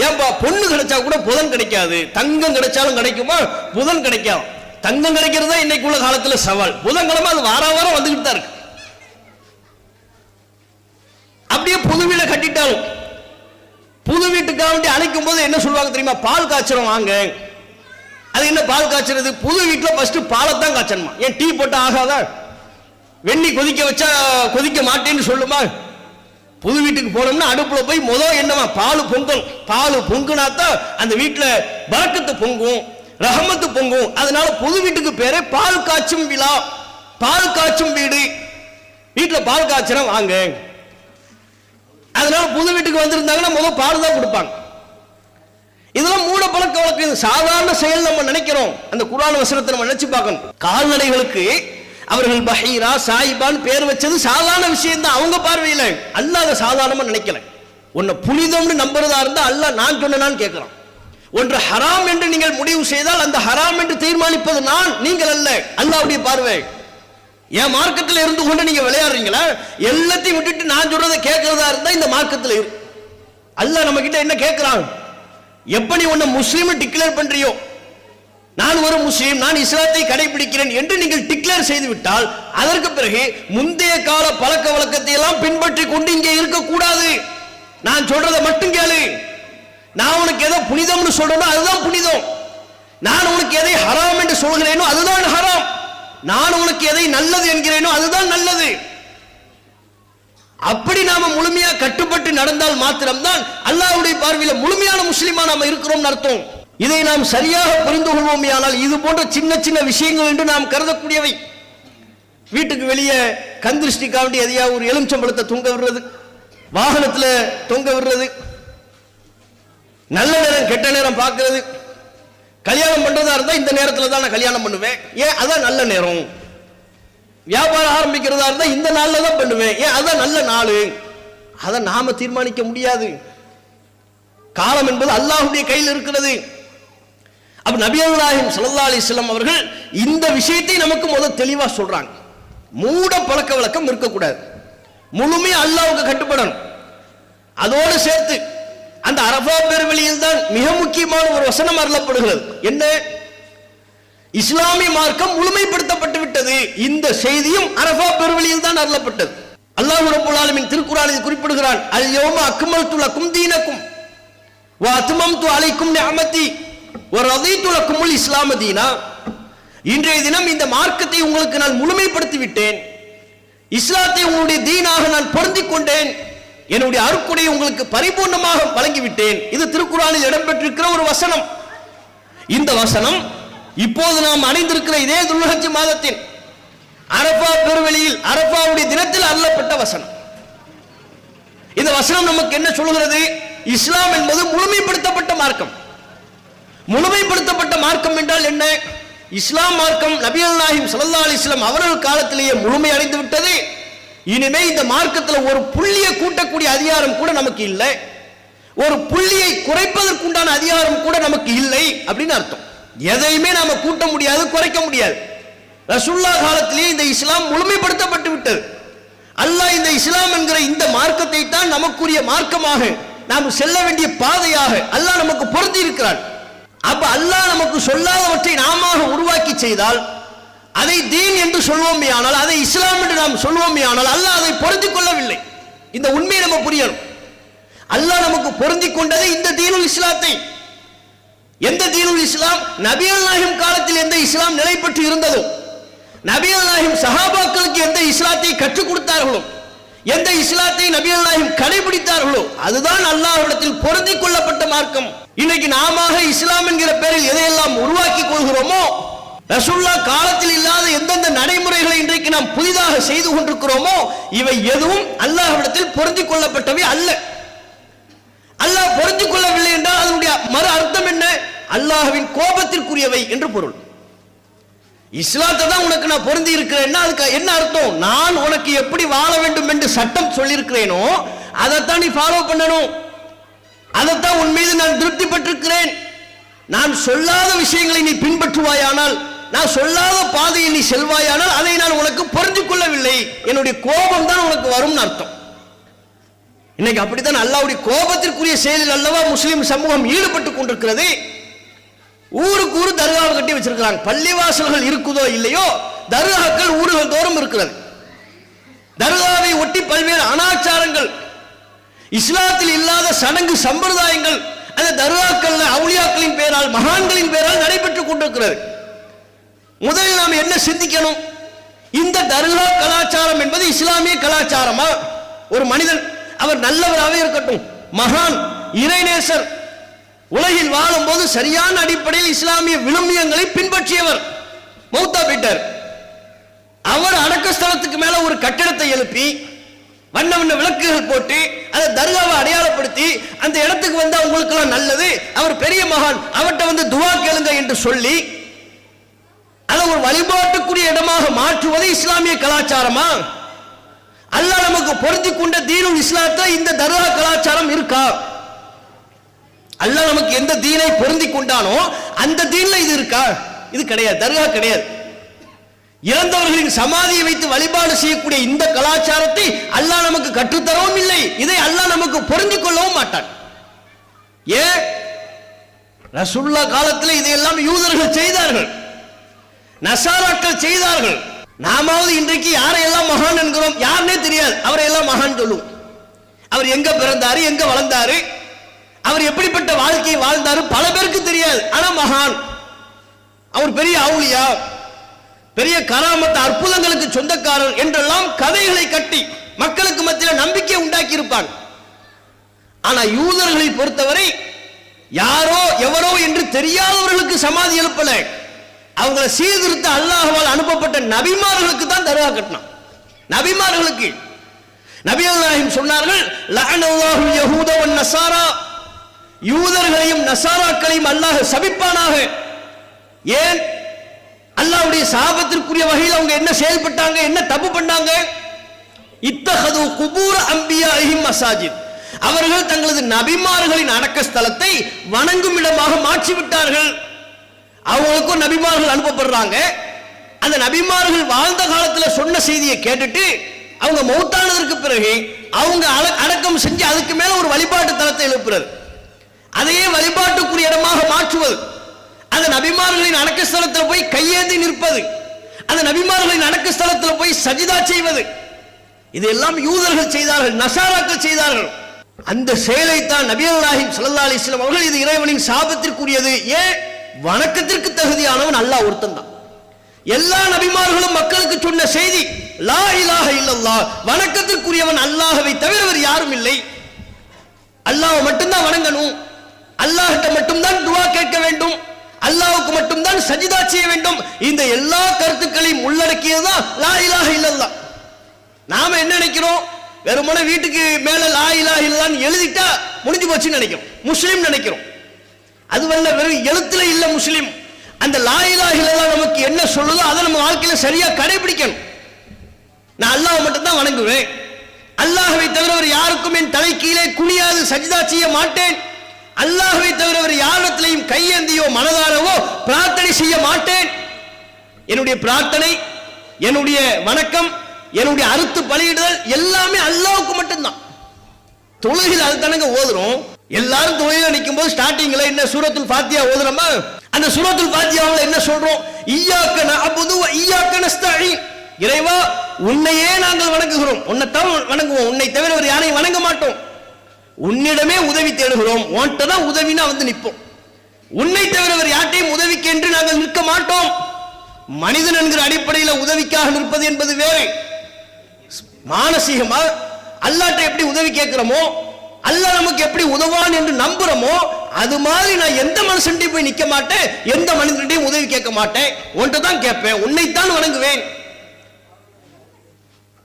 ஏன்பா பொண்ணு கிடைச்சா கூட புதன் கிடைக்காது, தங்கம் கிடைச்சாலும் கிடைக்குமா? புதன் கிடைக்காது. தங்கம் கிடைக்கிறதா இன்னைக்கு உள்ள காலத்துல சவால். புதன்கிழமை அது வார வாரம் வந்துகிட்டு தான் இருக்கு. அப்படியே புது வீட்டை கட்டிட்டாலும் புது வீட்டுக்காக வேண்டி அழைக்கும் போது என்ன சொல்லுவாங்க தெரியுமா? பால் காய்ச்சறோம் வாங்க. அது என்ன பால் காய்ச்சறது? புது வீட்டுல ஃபர்ஸ்ட் பாலைத்தான் காய்ச்சணுமா? ஏன் டீ போட்டா ஆகாதா? வெண்ணி கொதிக்க வச்சா கொதிக்க மாட்டேன்னு சொல்லுமா? புது வீட்டுக்கு போனோம்னா அடுப்புல போய் முதல் என்னமா பால் பொங்கல், பால் பொங்குனாத்தான் அந்த வீட்டுல பரக்கத்து பொங்கும், ரஹமத்து பொங்கும். அதனால புது வீட்டுக்கு பேரே பால் காய்ச்சும் விழா, பால் காய்ச்சும் வீடு. வீட்டுல பால் காய்ச்சறோம் வாங்க. அதனால புது வீட்டுக்கு வந்திருந்தாங்கன்னா முதல் பால் தான் கொடுப்பாங்க. இதெல்லாம் மூட பழக்க வழக்கம், சாதாரண செயல் நம்ம நினைக்கிறோம். அந்த குர்ஆன் வசனத்தை நம்ம நினைச்சு பார்க்கணும். கால்நடைகளுக்கு அவர்கள் பஹீரா சாயிபான் பேர் வச்சது சாதாரண விஷயம் தான் அவங்க பார்வையில. அல்லாஹ் அதை சாதாரணமா நினைக்கல. உன்னை புனிதம்னு நம்புறதா இருந்தா அல்லாஹ் நான் சொன்னேன்னு கேட்கிறான். ஒன்று ஹராம் என்று நீங்கள் முடிவு செய்தால் அந்த ஹராம் என்று தீர்மானிப்பது நான், நீங்கள் அல்ல, அல்லாஹ்வுடைய பார்வை. என் மார்க்கத்தில் இருந்து கொண்டு நீங்க விளையாடுறீங்களா? எல்லாத்தையும் விட்டுட்டு நான் சொல்றதை கேட்கறதா இருந்தா இந்த மார்க்கத்தில் இரு. அல்லாஹ் நம்ம கிட்ட என்ன கேட்கிறான்? எப்ப நீ உன்னை முஸ்லீம் டிக்ளேர் பண்றியோ, நான் ஒரு முஸ்லீம், நான் இஸ்லாத்தை கடைபிடிக்கிறேன் என்று நீங்கள் டிக்ளேர் செய்து விட்டால் அதற்கு பிறகு முந்தைய கால பழக்க வழக்கத்தை எல்லாம் பின்பற்றி கொண்டு இங்கே இருக்கக்கூடாது. நான் சொல்றதை மட்டும் கேளு. நான் உனக்கு எதை புனிதம்னு சொல்றேனோ அதுதான் புனிதம். நான் உனக்கு எதை ஹராம் என்று சொல்கிறேனோ அதுதான் ஹராம். நான் உனக்கு எதை நல்லது என்கிறேனோ அதுதான் நல்லது. அப்படி நாம முழுமையா கட்டுப்பட்டு நடந்தால் மாத்திரம்தான் அல்லாஹ்வுடைய பார்வையில முழுமையான முஸ்லிமா நாம இருக்கிறோம் அர்த்தம். இதை நாம் சரியாக புரிந்து கொள்வோமே. ஆனால் இது போன்ற சின்ன சின்ன விஷயங்கள் என்று நாம் கருதக்கூடியவை. வீட்டுக்கு வெளியே கந்திருஷ்டிக்காண்டி எதையா ஒரு எலுமிச்சம்பழத்தை தொங்க விடுறது, வாகனத்துல தொங்க விடுறது, நல்ல நேரம் கெட்ட நேரம் பார்க்கிறது. கல்யாணம் பண்றதா இருந்தா இந்த நேரத்துல தான் நான் கல்யாணம் பண்ணுவேன், ஏன் அதான் நல்ல நேரம். வியாபாரம் ஆரம்பிக்கிறதா இருந்தா இந்த நாள்ல தான் பண்ணுவேன், ஏன் அதான் நல்ல நாள். அதை நாம தீர்மானிக்க முடியாது. காலம் என்பது அல்லாஹ்வுடைய கையில் இருக்கிறது. அப்ப நபிகள் நாயகம் ஸல்லல்லாஹு அலைஹி வஸல்லம் அவர்கள் இந்த விஷயத்தை நமக்கு முதல் தெளிவா சொல்றாங்க. மூட பழக்க வழக்கம் இருக்கக்கூடாது, முழுமையா அல்லாஹ்வுக்கு கட்டுப்படணும். அதோடு சேர்த்து அந்த அரஃபா பெருவெளியில் தான் மிக முக்கியமான ஒரு வசனம் அருளப்படுகிறது. என்ன? இஸ்லாமிய மார்க்கம் முழுமைப்படுத்தப்பட்டு விட்டது. இந்த செய்தியும் அரஃபா பெருவெளியில் தான் அருளப்பட்டது. அல்லாஹ் ரப்பல் ஆலமீன் திருக்குர்ஆனில் குறிப்பிடுகிறான், அல் யௌம அக்மல்து லக்கும் தீனக்கும் வ அத்மம்து அலைக்கும் நிஅமதி வ ரதீது லக்குமுல் இஸ்லாம தீனா. இன்றைய தினம் இந்த மார்க்கத்தை உங்களுக்கு நான் முழுமைப்படுத்தி விட்டேன், இஸ்லாத்தை உங்களுடைய தீனாக நான் பொருந்திக் கொண்டேன், என்னுடைய அருட்கொடையை உங்களுக்கு பரிபூர்ணமாக வழங்கிவிட்டேன். இது திருக்குர்ஆனில் இடம்பெற்றிருக்கிற ஒரு வசனம். இந்த வசனம் இப்போது நாம் அணிந்திருக்கிற இதே துல்ஹஜ் மாதத்தின் அரஃபா பெருவெளியில் அரஃபாவுடைய தினத்தில் அருளப்பட்ட வசனம். இந்த வசனம் நமக்கு என்ன சொல்கிறது? இஸ்லாம் என்பது முழுமைப்படுத்தப்பட்ட மார்க்கம். முழுமைப்படுத்தப்பட்ட மார்க்கம் என்றால் என்ன? இஸ்லாம் மார்க்கம் நபிகள் நாயகம் ஸல்லல்லாஹு அலைஹி வஸல்லம் அவர்கள் காலத்திலேயே முழுமை அடைந்து விட்டது. இனிமே இந்த மார்க்கத்தில் ஒரு புள்ளியை கூட்டக்கூடிய அதிகாரம் கூட நமக்கு இல்லை, ஒரு புள்ளியை குறைப்பதற்குண்டான அதிகாரம் கூட நமக்கு இல்லை அப்படின்னு அர்த்தம். எதையுமே நாம கூட்ட முடியாது, குறைக்க முடியாது. ரசூலுல்லாஹ் காலத்திலேயே இந்த இஸ்லாம் முழுமைப்படுத்தப்பட்டு விட்டது. அல்லாஹ் இந்த இஸ்லாம் என்கிற இந்த மார்க்கத்தை தான் நமக்குரிய மார்க்கமாக நாம் செல்ல வேண்டிய பாதையாக அல்லாஹ் நமக்கு பொருத்தி இருக்கிறான். அப்ப அல்லாஹ் நமக்கு சொல்லாதவற்றை நாம உருவாக்கி செய்தால் அதை தீன் என்று சொல்வோமே, ஆனால் அதை இஸ்லாம் என்று நாம் சொல்வோமே, ஆனால் அல்லாஹ் அதை பொருந்திக் கொள்ளவில்லை. இந்த உண்மையை நம்ம புரியணும். அல்லாஹ் நமக்கு பொருந்திக் கொண்டது இந்த தீனுல் இஸ்லாத்தை. எந்த தீனுல் இஸ்லாம்? நபிகள் நாயகம் காலத்தில் எந்த இஸ்லாம் நிலை பெற்று இருந்ததோ, நபிகள் நாயகம் சஹாபாக்களுக்கு எந்த இஸ்லாத்தை கற்றுக் கொடுத்தார்களோ, எந்த இஸ்லாத்தை நபிகள் நாயகம் கடைபிடித்தார்களோ அதுதான் அல்லாஹ்விடத்தில் பொருந்திக் கொள்ளப்பட்ட மார்க்கம். இன்னைக்கு நாம இஸ்லாம் என்கிற பெயரில் எதையெல்லாம் உருவாக்கி கொள்கிறோமோ, ரசூலுல்லாஹ் காலத்தில் இல்லாத எந்தெந்த நடைமுறைகளை இன்றைக்கு நாம் புதிதாக செய்து கொண்டிருக்கிறோமோ, இவை எதுவும் அல்லாஹ்விடத்தில் பொருந்திக் கொள்ளப்பட்டவை அல்ல. அல்லாஹ் பொருந்திக் கொள்ளவில்லை என்றால் அதனுடைய மறு அர்த்தம் என்ன? அல்லாஹ்வின் கோபத்திற்குரியவை என்று பொருள். இஸ்லாத்தை தான் உனக்கு நான் பொருந்தி இருக்கிறேன்னா அதுக்கு என்ன அர்த்தம்? நான் உனக்கு எப்படி வாழ வேண்டும் என்று சட்டம் சொல்லியிருக்கிறேனோ அதைத்தான் நீ ஃபாலோ பண்ணணும், அதைத்தான் உன் மீது நான் திருப்தி பெற்றிருக்கிறேன். நான் சொல்லாத விஷயங்களை நீ பின்பற்றுவாயானால், நான் சொல்லாத பாதையை நீ செல்வாயானால் அதை நான் உனக்கு பொருந்திக் கொள்ளவில்லை, என்னுடைய கோபம் தான் உனக்கு வரும்னு அர்த்தம். இன்னைக்கு அப்படித்தான் அல்லாஹ்வுடைய கோபத்திற்குரிய செயலில் அல்லவா முஸ்லிம் சமூகம் ஈடுபட்டு கொண்டிருக்கிறது. ஊருக்கு ஊரு தர்காவை கட்டி வச்சிருக்கிறாங்க. பள்ளிவாசல்கள் இருக்குதோ இல்லையோ, தர்காக்கள் ஊர்கள் தோறும் இருக்கிறது. தர்காவை ஒட்டி பல்வேறு அனாச்சாரங்கள், இஸ்லாத்தில் இல்லாத சடங்கு சம்பிரதாயங்கள் அந்த தர்காக்கள் அவுலியாக்களின் பெயரால், மகான்களின் பெயரால் நடைபெற்றுக் கொண்டிருக்கிறது. முதலில் நாம் என்ன சிந்திக்கணும்? இந்த தர்கா கலாச்சாரம் என்பது இஸ்லாமிய கலாச்சாரமா? ஒரு மனிதன் அவர் நல்லவராகவே இருக்கட்டும், மகான், இறைநேசர், உலகில் வாழும் போது சரியான அடிப்படையில் இஸ்லாமிய விழுமியங்களை பின்பற்றியவர், மௌத்தா போயிட்டார். அவர் அடக்கஸ்தலத்துக்கு மேல ஒரு கட்டிடத்தை எழுப்பி வண்ண வண்ண விளக்குகள் போட்டு அதை தர்காவை அடையாளப்படுத்தி அந்த இடத்துக்கு வந்தா உங்களுக்கு எல்லாம் நல்லது, அவர் பெரிய மகான், அவர்கிட்ட வந்து துவா கேளுங்க என்று சொல்லி அதை ஒரு வழிபாட்டுக்குரிய இடமாக மாற்றுவது இஸ்லாமிய கலாச்சாரமா? அல்லாஹ் நமக்கு பொருத்தி கொண்ட தீனுல் இஸ்லாத்தில் இந்த தர்கா கலாச்சாரம் இருக்கா? அல்லாஹ் நமக்கு எந்த தீனை பொருந்தி கொண்டானோ அந்த தீன்ல இது இருக்கா? இது கிடையாது, தர்கா கிடையாது. இறந்தவர்களின் சமாதியை வைத்து வழிபாடு செய்யக்கூடிய இந்த கலாச்சாரத்தை அல்லாஹ் நமக்கு கற்றுத்தரவும் இல்லை, இதை அல்லாஹ் நமக்கு பொருந்திக் கொள்ளவும் மாட்டான். ஏன்? ரசூலுல்லாஹ் காலத்தில் இதையெல்லாம் யூதர்கள் செய்தார்கள், நசாராக்கள் செய்தார்கள். நாமாவது இன்றைக்கு யாரையெல்லாம் மகான் என்கிறோம்? யாருன்னே தெரியாது, அவரையெல்லாம் மகான் சொல்லுவோம். அவர் எங்க பிறந்தாரு, எங்க வளர்ந்தாரு, அவர் எப்படிப்பட்ட வாழ்க்கையை வாழ்ந்தாரு பல பேருக்கு தெரியாது. ஆனா மகான், அவர் பெரிய அவுலியா, பெரிய கராமத் அற்புதங்களுக்கு சொந்தக்காரர் என்றெல்லாம் கதைகளை கட்டி மக்களுக்கு மத்தியில் நம்பிக்கை உண்டாக்கி இருப்பாங்க. ஆனா யூதர்களை பொறுத்தவரை யாரோ எவரோ என்று தெரியாதவர்களுக்கு சமாதி எழுப்பல, அவங்களை சீர்திருத்த அல்லாஹ்வால் அனுப்பப்பட்ட நபிமார்களுக்கு தான் தர்கா கட்டணும். நபிமார்களுக்கு நபிகள் நாயகம் சொன்னார்கள், லஅனல்லாஹு யஹூத வன் நஸாரா, யூதர்களையும் நசாராக்களையும் அல்லாஹ் சபிப்பானாக. ஏன்? அல்லாஹ்வுடைய சாபத்திற்குரிய வகையில் அவங்க என்ன செயல்பட்டாங்க, என்ன தப்பு பண்ணாங்க? இத்தஹது குபூர் அம்பியாஹிம் மசாஜித், அவர்கள் தங்களது நபிமார்களின் அடக்க ஸ்தலத்தை வணங்கும் இடமாக மாற்றி விட்டார்கள். அவங்களுக்கும் நபிமார்கள் அனுப்பப்படுறாங்க. அந்த நபிமார்கள் வாழ்ந்த காலத்தில் சொன்ன செய்தியை கேட்டுட்டு அவங்க மௌத்தானதற்கு பிறகு அவங்க அடக்கம் செஞ்சு அதுக்கு மேல ஒரு வழிபாட்டு தலத்தை எழுப்புறது, அதையே வழிபாட்டுக்குரிய இடமாக மாற்றுவது, அந்த நபிமார்களின் அடக்க ஸ்தலத்தில் போய் கையேந்தி நிற்பது, அந்த நபிமார்களின் அடக்க ஸ்தலத்தில் போய் சஜிதா செய்வது, இதெல்லாம் யூதர்கள் செய்தார்கள், நசாராக்கள் செய்தார்கள். அந்த செயலை தான் நபிகள் நாயகம் ஸல்லல்லாஹு அலைஹி வஸல்லம் அவர்கள் இது இறைவனின் சாபத்திற்குரியது. ஏன்? வணக்கத்திற்கு தகுதியானவன் அல்லாஹ் ஒருத்தன் தான். எல்லா நபிமார்களும் மக்களுக்கு சொன்ன செய்தி லா இலாஹ இல்லல்லாஹ், வணக்கத்திற்குரியவன் அல்லாஹ்வை தவிர வேறு யாரும் இல்லை, அல்லாஹ்வை மட்டும்தான் வணங்கணும், அல்லாஹ்கிட்ட மட்டும்தான் துஆ கேட்க வேண்டும், அல்லாஹ்வுக்கு மட்டும்தான் சஜிதா செய்ய வேண்டும். இந்த எல்லா கருத்துக்களையும் உள்ளடக்கியதுதான் லா இலாஹ இல்லல்லாஹ். நாம என்ன நினைக்கிறோம்? வெறுமனே வீட்டுக்கு மேல லா இலாஹ இல்லல்லாஹ்னு எழுதிட்டா முடிஞ்சு போச்சுன்னு நினைக்கிறோம், முஸ்லிம் நினைக்கிறோம். அதுவல்ல, வெறும் எழுத்துல இல்ல முஸ்லிம். அந்த லா இலாஹ இல்லல்லாஹ் நமக்கு என்ன சொல்லுதோ அதை நம்ம வாழ்க்கையில சரியா கடைபிடிக்கணும். நான் அல்லாஹ்வை மட்டும் தான் வணங்குவேன், அல்லாஹ்வை தவிர வேறு யாருக்கும் என் தலை கீழே குனியாது சஜிதா செய்ய மாட்டேன், அல்லாஹ்வை தவிர வேறு யாரிடத்திலையும் கையேந்தியோ மனதாரவோ பிரார்த்தனை செய்ய மாட்டேன். என்னுடைய பிரார்த்தனை, என்னுடைய வணக்கம், என்னுடைய அறுத்து பலியிடுதல் எல்லாமே அல்லாஹ்வுக்கு மட்டும்தான். தொழுகையில் அது தானங்க ஓதுறோம். எல்லாரும் தொழுகையில நிற்கும் போது ஸ்டார்டிங்ல என்ன சூரத்துல் ஃபாத்திஹா ஓதுறோமா, அந்த சூரத்துல் ஃபாத்திஹாவுல என்ன சொல்றோம்? இய்யாக நஅபுது வ இய்யாக நஸ்தஈன், இறைவா உன்னையே நாங்கள் வணங்குகிறோம், உன்னைத்தான் வணங்குவோம், உன்னை தவிர வேறு யாரையும் வணங்க மாட்டோம், உன்னிடமே உதவி தேடுகிறோம், உன்கிட்ட தான் உதவினா வந்து நிற்போம், உன்னை தவிர வேறு யார்ட்டையும் உதவிக்கு என்று நாங்கள் நிற்க மாட்டோம். மனிதன் என்கிற அடிப்படையில் உதவிக்காக நிற்பது என்பது வேறு. மானசீகமா அல்லாஹ்ட்ட எப்படி உதவி கேட்கிறோமோ, அல்லாஹ் நமக்கு எப்படி உதவான் என்று நம்புறோமோ, அது மாதிரி நான் எந்த மனுஷன்டையும் போய் நிற்க மாட்டேன், எந்த மனிதன்டையும் உதவி கேட்க மாட்டேன், உன்கிட்ட தான் கேட்பேன், உன்னைத்தான் வணங்குவேன்.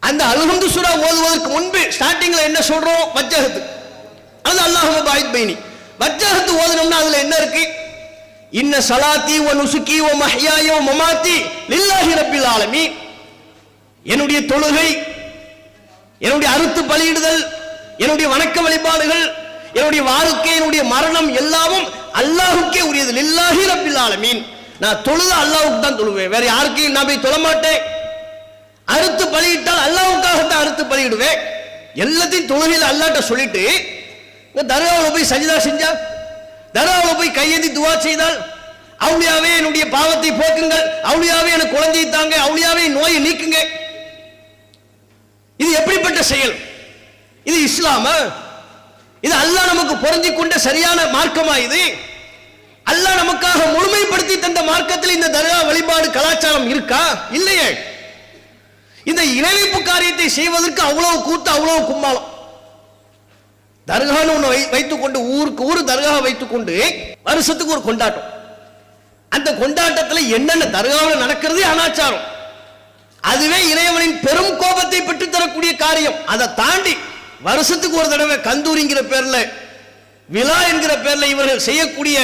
அந்த அல்ஹம்து சூரா ஓதுவதற்கு முன்பு ஸ்டார்டிங்ல என்ன சொல்றோம்? வஜ்ஜஹத், அது அல்லாஹும்ம பாயித் பைனி. வஜ்ஜஹத் ஓதுனோம்னா அதுல என்ன இருக்கு? இன்ன ஸலாத்தி வ நுசுகி வ மஹ்யாய வ மமாத்தி லில்லாஹி ரப்பில் ஆலமீன், என்னுடைய தொழுகை, என்னுடைய அறுத்து பலியிடுதல், என்னுடைய வணக்க வழிபாடுகள், என்னுடைய வாழ்க்கை, என்னுடைய மரணம் எல்லாமும் அல்லாஹ்வுக்கே உரியது. லில்லாஹி ரப்பில் ஆலமீன். நான் தொழுத அல்லாஹ்வுக்கு தான் தொழுவேன், வேற யாருக்கும் நான் போய் தொழ மாட்டேன். அறுத்து பலியிட்டால் அல்லாஹ்வுக்காகத்தான் அறுத்து பலியிடுவேன். எல்லாத்தையும் தொழுகையில் அல்லாஹ்ட்ட சொல்லிட்டு தர்காவில் போய் சஜிதா செஞ்சா, தர்காவில் போய் கையேந்தி துவா செய்தால், அவுலியாவே என்னுடைய பாவத்தை போக்குங்கள், அவுலியாவே எனக்கு குழந்தையை தாங்க, அவுலியாவே நோயை நீக்குங்க, இது எப்படிப்பட்ட செயல்? இது இஸ்லாமா? இது அல்லாஹ் நமக்கு பொருந்தி கொண்ட சரியான மார்க்கமா? இது அல்லாஹ் நமக்காக முழுமைப்படுத்தி தந்த மார்க்கத்தில் இந்த தர்கா வழிபாடு கலாச்சாரம் இருக்கா? இல்லையே. இந்த இணைப்பு காரியத்தை செய்வதற்கு அவ்வளவு கூத்து, அவ்வளவு கும்மாளம். தர்கான்னு ஒன்று வைத்துக் கொண்டு, ஊருக்கு ஊர் தர்கா வைத்துக் கொண்டு வருஷத்துக்கு ஒரு கொண்டாட்டம். அந்த கொண்டாட்டத்தில் என்னென்ன தர்காவில் நடக்கிறது அனாச்சாரம், அதுவே இறைவனின் பெரும் கோபத்தை பெற்று தரக்கூடிய காரியம். அதை தாண்டி வருஷத்துக்கு ஒரு தடவை கந்தூரிங்கிற பேர்ல, விழா என்கிற பேர்ல இவர்கள் செய்யக்கூடிய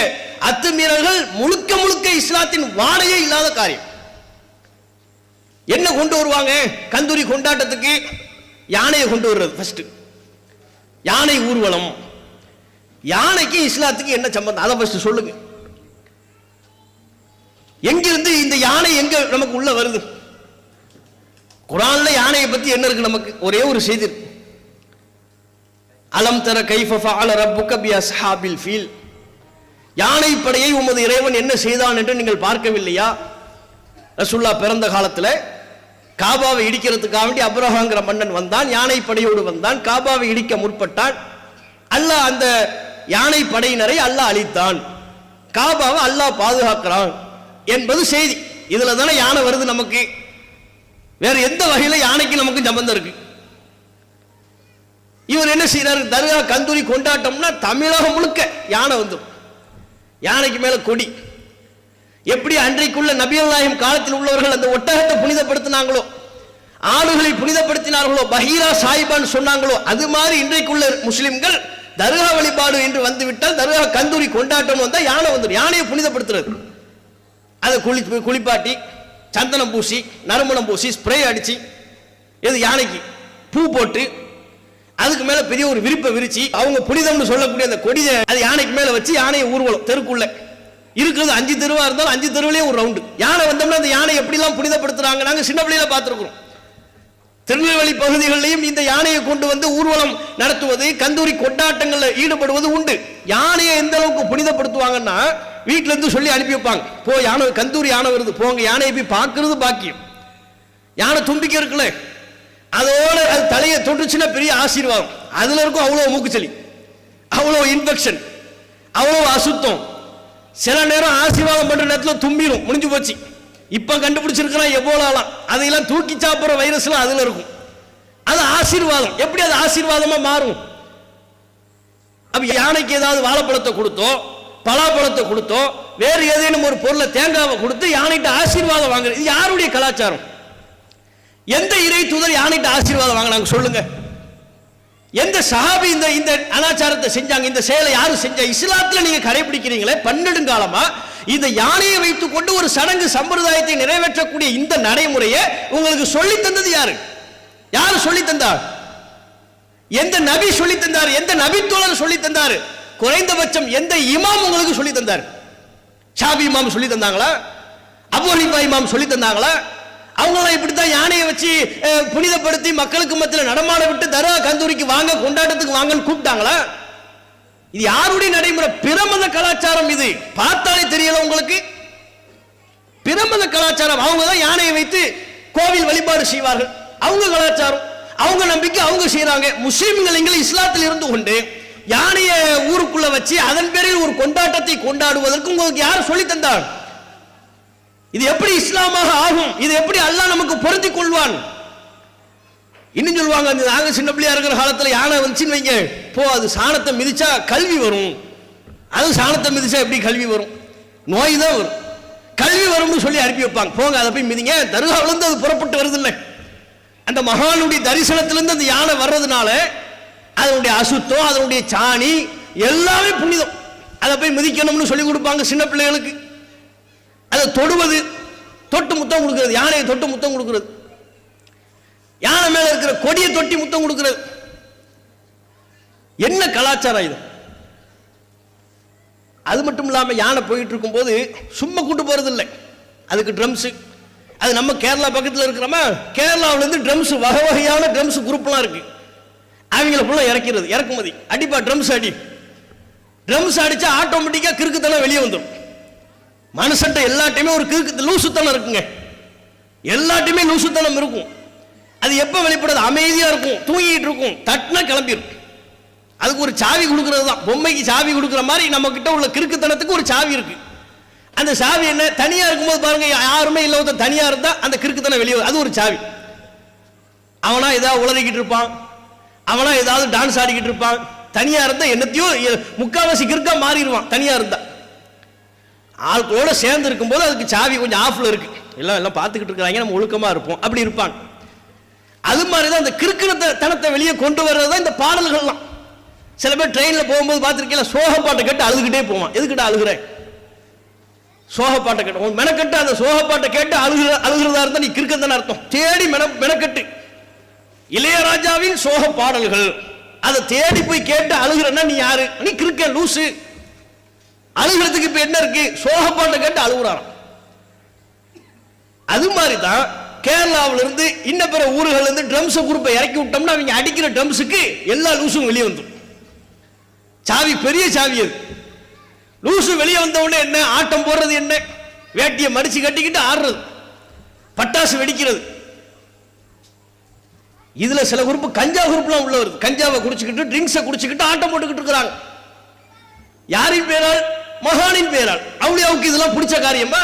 அத்துமீறல்கள் முழுக்க முழுக்க இஸ்லாத்தின் வாடையே இல்லாத காரியம். என்ன கொண்டு வருவாங்க கந்தூரி கொண்டாட்டத்துக்கு? யானையை கொண்டு வர்றது ஃபர்ஸ்ட், யானை ஊர்வலம். யானைக்கு இஸ்லாத்துக்கு என்ன சம்பந்தம்? அதை ஃபர்ஸ்ட் சொல்லுங்க. எங்கிருந்து இந்த யானை எங்க நமக்கு உள்ள வருது? குர்ஆன்ல யானையை பத்தி என்ன இருக்கு? நமக்கு ஒரே ஒரு செய்தி இருக்கு. அலம் தர கைஃப ஃபஅல ரப்புக பி அஸ்ஹாபில் ஃபீல், யானை படையை உமது இறைவன் என்ன செய்தான் என்று நீங்கள் பார்க்கவில்லையா? ரசூலுல்லாஹ் பிறந்த காலத்துல காபாவை இடிக்கிறதுக்காக வேண்டி அப்ரஹாங்கிற மன்னன் வந்தான், யானை படையோடு வந்தான், காபாவை இடிக்க முற்பட்டான். அல்லாஹ் அந்த யானை படையினரை அல்லாஹ் அழித்தான், காபாவை அல்லாஹ் பாதுகாக்கிறான் என்பது செய்தி. இதுல தானே யானை வருது நமக்கு. வேற எந்த வகையில யானைக்கு நமக்கு சம்பந்தம் இருக்கு? இவர் என்ன செய்யறாரு, தர்கா கந்தூரி கொண்டாட்டம்னா தமிழகம் முழுக்க யானை வந்துடும். யானைக்கு மேல கொடி. எப்படி அன்றைக்குள்ள நபிகள் நாயகம் காலத்தில் உள்ளவர்கள் அந்த ஒட்டகத்தை புனிதப்படுத்தினாங்களோ, ஆளுகளை புனிதப்படுத்தினார்களோ, பஹீரா சாஹிபான்னு சொன்னாங்களோ, அது மாதிரி இன்றைக்குள்ள முஸ்லிம்கள் தர்கா வழிபாடு என்று வந்துவிட்டால் தர்கா கந்தூரி கொண்டாட்டம் வந்தா யானை வந்துடும். யானையை புனிதப்படுத்துறது. அதை குளிப்பாட்டி சந்தனம் பூசி நறுமணம் பூசி ஸ்ப்ரே அடிச்சு எது யானைக்கு பூ போட்டு அதுக்கு மேல பெரிய ஒரு விரிப்பை விரிச்சு அவங்க புனிதம்னு சொல்லக்கூடிய அந்த கொடியை அது யானைக்கு மேல வச்சு யானையை ஊர்வலம் தெருக்குள்ள இருக்கிறது 5 தெருவா இருந்தாலும் 5 தெருவிலே ஒரு ரவுண்டு. யானை வந்தோம்னா அந்த யானை எப்படிலாம் புனிதப்படுத்துறாங்க நாங்க சின்ன பிள்ளையில பார்த்துருக்கிறோம். திருநெல்வேலி பகுதிகளிலையும் இந்த யானையை கொண்டு வந்து ஊர்வலம் நடத்துவது, கந்தூரி கொண்டாட்டங்களில் ஈடுபடுவது உண்டு. யானையை எந்த அளவுக்கு புனிதப்படுத்துவாங்கன்னா வீட்டில இருந்து சொல்லி அனுப்பி வைப்பாங்க, போ யானை கந்தூரி யானை வருது போங்க, யானையை போய் பார்க்கறது பாக்கியம். யானை தும்பிக்கை இருக்குல்ல, அதோட அது தலையை தொட்டுச்சுன்னா பெரிய ஆசீர்வாதம். அதுல இருக்கும் அவ்வளவு மூக்குச்சளி, அவ்வளவு இன்ஃபெக்ஷன், அவ்வளவு அசுத்தம். சில நேரம் ஆசீர்வாதம் பண்ற நேரத்தில் தும்பிடும், முடிஞ்சு போச்சு. இப்ப கண்டுபிடிச்சிருக்கிறான் எபோலாலாம், அதையெல்லாம் தூக்கி சாப்பிடுற வைரஸ்லாம் அதுல இருக்கும். அது ஆசீர்வாதம். எப்படி அது ஆசீர்வாதமா மாறும்? அப்ப யானைக்கு ஏதாவது வாழைப்பழத்தை கொடுத்தோ பலாப்பழத்தை கொடுத்தோ வேறு ஏதேனும் ஒரு பொருளை தேங்காவை கொடுத்து யானைகிட்ட ஆசீர்வாதம் வாங்குறது இது யாருடைய கலாச்சாரம்? எந்த இறை தூதர் யானைகிட்ட ஆசீர்வாதம் வாங்கினாங்க சொல்லுங்க? எந்த சஹாபி இந்த அனாச்சாரத்தை செஞ்சாங்க? இந்த செயலை யாரு செஞ்சா? இஸ்லாத்துல நீங்க கடைபிடிக்கிறீங்களே பன்னெடுங்காலமா இந்த யானையை வைத்துக் கொண்டு ஒரு சடங்கு சம்பிரதாயத்தை நிறைவேற்றக்கூடிய இந்த நடைமுறையை உங்களுக்கு சொல்லி தந்தது யாரு? யாரு சொல்லி தந்தார்? எந்த நபி சொல்லி தந்தார்? எந்த நபி தோழர் சொல்லி தந்தார்? குறைந்தபட்சம் எந்த இமாம் உங்களுக்கு சொல்லி தந்தார்? ஷாபி இமாம் சொல்லி தந்தாங்களா? அபூ ஹனீஃபா இமாம் சொல்லி தந்தாங்களா? அவங்களாம் இப்படித்தான் யானையை வச்சு புனிதப்படுத்தி மக்களுக்கு மத்தியில் நடமாட விட்டு தர்கா கந்தூரிக்கு வாங்க கொண்டாட்டத்துக்கு வாங்கன்னு கூப்பிட்டாங்களா? இது யாருடைய நடைமுறை? பிரமத கலாச்சாரம். இது பார்த்தாலே தெரியல உங்களுக்கு? பிரமத கலாச்சாரம். அவங்க தான் யானையை வைத்து கோவில் வழிபாடு செய்வார்கள். அவங்க கலாச்சாரம், அவங்க நம்பிக்கை, அவங்க செய்யறாங்க. முஸ்லிம்கள் எங்களை இஸ்லாத்தில் இருந்து கொண்டு யானையை ஊருக்குள்ள வச்சு அதன் பேரில் ஒரு கொண்டாட்டத்தை கொண்டாடுவதற்கு உங்களுக்கு யார் சொல்லி தந்தார்? இது எப்படி இஸ்லாமாக ஆகும்? இது எப்படி அல்லாஹ் நமக்கு பொருத்திக் கொள்வான்? இன்னும் சொல்லுவாங்க, நாங்க சின்ன பிள்ளையா இருக்கிற காலத்துல யானை வந்துச்சுன்னு வைங்க, போ அது சாணத்தை மிதிச்சா கல்வி வரும். அது சாணத்தை மிதிச்சா எப்படி கல்வி வரும்? நோய் தான் வரும். கல்வி வரும்னு சொல்லி அனுப்பி வைப்பாங்க, போங்க அதை போய் மிதிங்க. தர்காவிலிருந்து அது புறப்பட்டு வருது இல்லை, அந்த மகானுடைய தரிசனத்திலிருந்து அந்த யானை வர்றதுனால அதனுடைய அசுத்தம், அதனுடைய சாணி எல்லாமே புனிதம். அதை போய் மிதிக்கணும்னு சொல்லி கொடுப்பாங்க சின்ன பிள்ளைகளுக்கு. அதை தொடுவது, தொட்டு முத்தம் கொடுக்கிறது, யானையை தொட்டு முத்தம் கொடுக்கிறது, யானை மேல இருக்கிற கொடியை தொட்டி முத்தம் கொடுக்கிறது. என்ன கலாச்சாரம் இது? அது மட்டும் இல்லாம யானை போயிட்டு இருக்கும் போது சும்மா கூட்டு போறது இல்லை, அதுக்கு ட்ரம்ஸ். அது நம்ம கேரளா பக்கத்தில் இருக்கிறோமா, கேரளாவில இருந்து ட்ரம்ஸ் வகை வகையான ட்ரம்ஸ் குரூப்லாம் இருக்கு. அவங்கள ஃபுல்லா இறக்கிறது, இறக்குமதி. அடிப்பா ட்ரம்ஸ் அடி. ட்ரம்ஸ் அடிச்சா ஆட்டோமேட்டிக்கா கிறுக்குத்தனம் வெளியே வந்துடும். மனுஷன்ட்ட எல்லாத்தையுமே ஒரு கிறுக்கு லூசுத்தனம் இருக்குங்க, எல்லாத்தையுமே லூசுத்தனம் இருக்கும். அது எப்ப வெளிப்படுது? அமைதியா இருக்கும், தூங்கிட்டு இருக்கும், தட்டுனா கிளம்பிடும். அதுக்கு ஒரு சாவி கொடுக்கிறது தான். பொம்மைக்கு சாவி கொடுக்குற மாதிரி நம்ம கிட்ட உள்ள கிறுக்குத்தனத்துக்கு ஒரு சாவி இருக்கு. அந்த சாவி என்ன? தனியா இருக்கும்போது பாருங்க, யாருமே இல்ல, ஒருத்தன் தனியா இருந்தா அந்த கிறுக்குத்தனம் வெளியே, அது ஒரு சாவி. அவனா ஏதாவது உளறிக்கிட்டு இருப்பான், அவனா ஏதாவது டான்ஸ் ஆடிக்கிட்டு இருப்பான். தனியா இருந்தா என்னத்தையும் முக்காவாசி கிறுக்கா மாறிடுவான். தனியா இருந்தா ஆட்களோட சேர்ந்து இருக்கும்போது அதுக்கு சாவி கொஞ்சம் ஆஃப்ல இருக்கு, எல்லாம் பார்த்துக்கிட்டு இருக்கிறாங்க, நம்ம ஒழுக்கமா இருப்போம், அப்படி இருப்பாங்க. அது மாதிரிதான் அந்த கிறுக்குத்தனத்தை வெளியே கொண்டு வர்றதுதான் இந்த பாடல்கள்லாம். சில பேர் ட்ரெயின்ல போகும்போது பார்த்துருக்கீங்களா, சோக பாட்டை கேட்டு அழுதுகிட்டே போவான். எதுக்கிட்ட அழுகுற? சோக பாட்டை கேட்டு மெனக்கட்டு, அந்த சோக பாட்டை கேட்டு அழுகிறதா இருந்தா நீ கிறுக்கத்தன அர்த்தம். தேடி மெனக்கட்டு இளையராஜாவின் சோக பாடல்கள், அதை தேடி போய் கேட்டு அழுகிறன்னா நீ யாரு? நீ கிறுக்க லூசு. அழுகிறதுக்கு இப்ப என்ன இருக்கு? சோக பாட்டை கேட்டு அழுகுறான். அது மாதிரிதான் கேரளாவில இருந்து இன்ன பிற ஊர்கள் இருந்து ட்ரம்ஸ் குரூப்பை இறக்கி விட்டோம்னா அவங்க அடிக்கிற ட்ரம்ஸுக்கு எல்லா லூசும் வெளியே வந்துடும். சாவி பெரிய சாவி அது. லூசு வெளியே வந்த உடனே என்ன ஆட்டம் போடுறது, என்ன வேட்டியை மடிச்சு கட்டிக்கிட்டு ஆடுறது, பட்டாசு வெடிக்கிறது. இதுல சில குரூப் கஞ்சா குரூப்லாம் உள்ள வருது. கஞ்சாவை குடிச்சுக்கிட்டு ட்ரிங்க்ஸை குடிச்சுக்கிட்டு ஆட்டம் போட்டுக்கிட்டு இருக்கிறாங்க. யாரின் பேரால்? மகானின் பேரால். அவுளியாவுக்கு இதெல்லாம் பிடிச்ச காரியமா?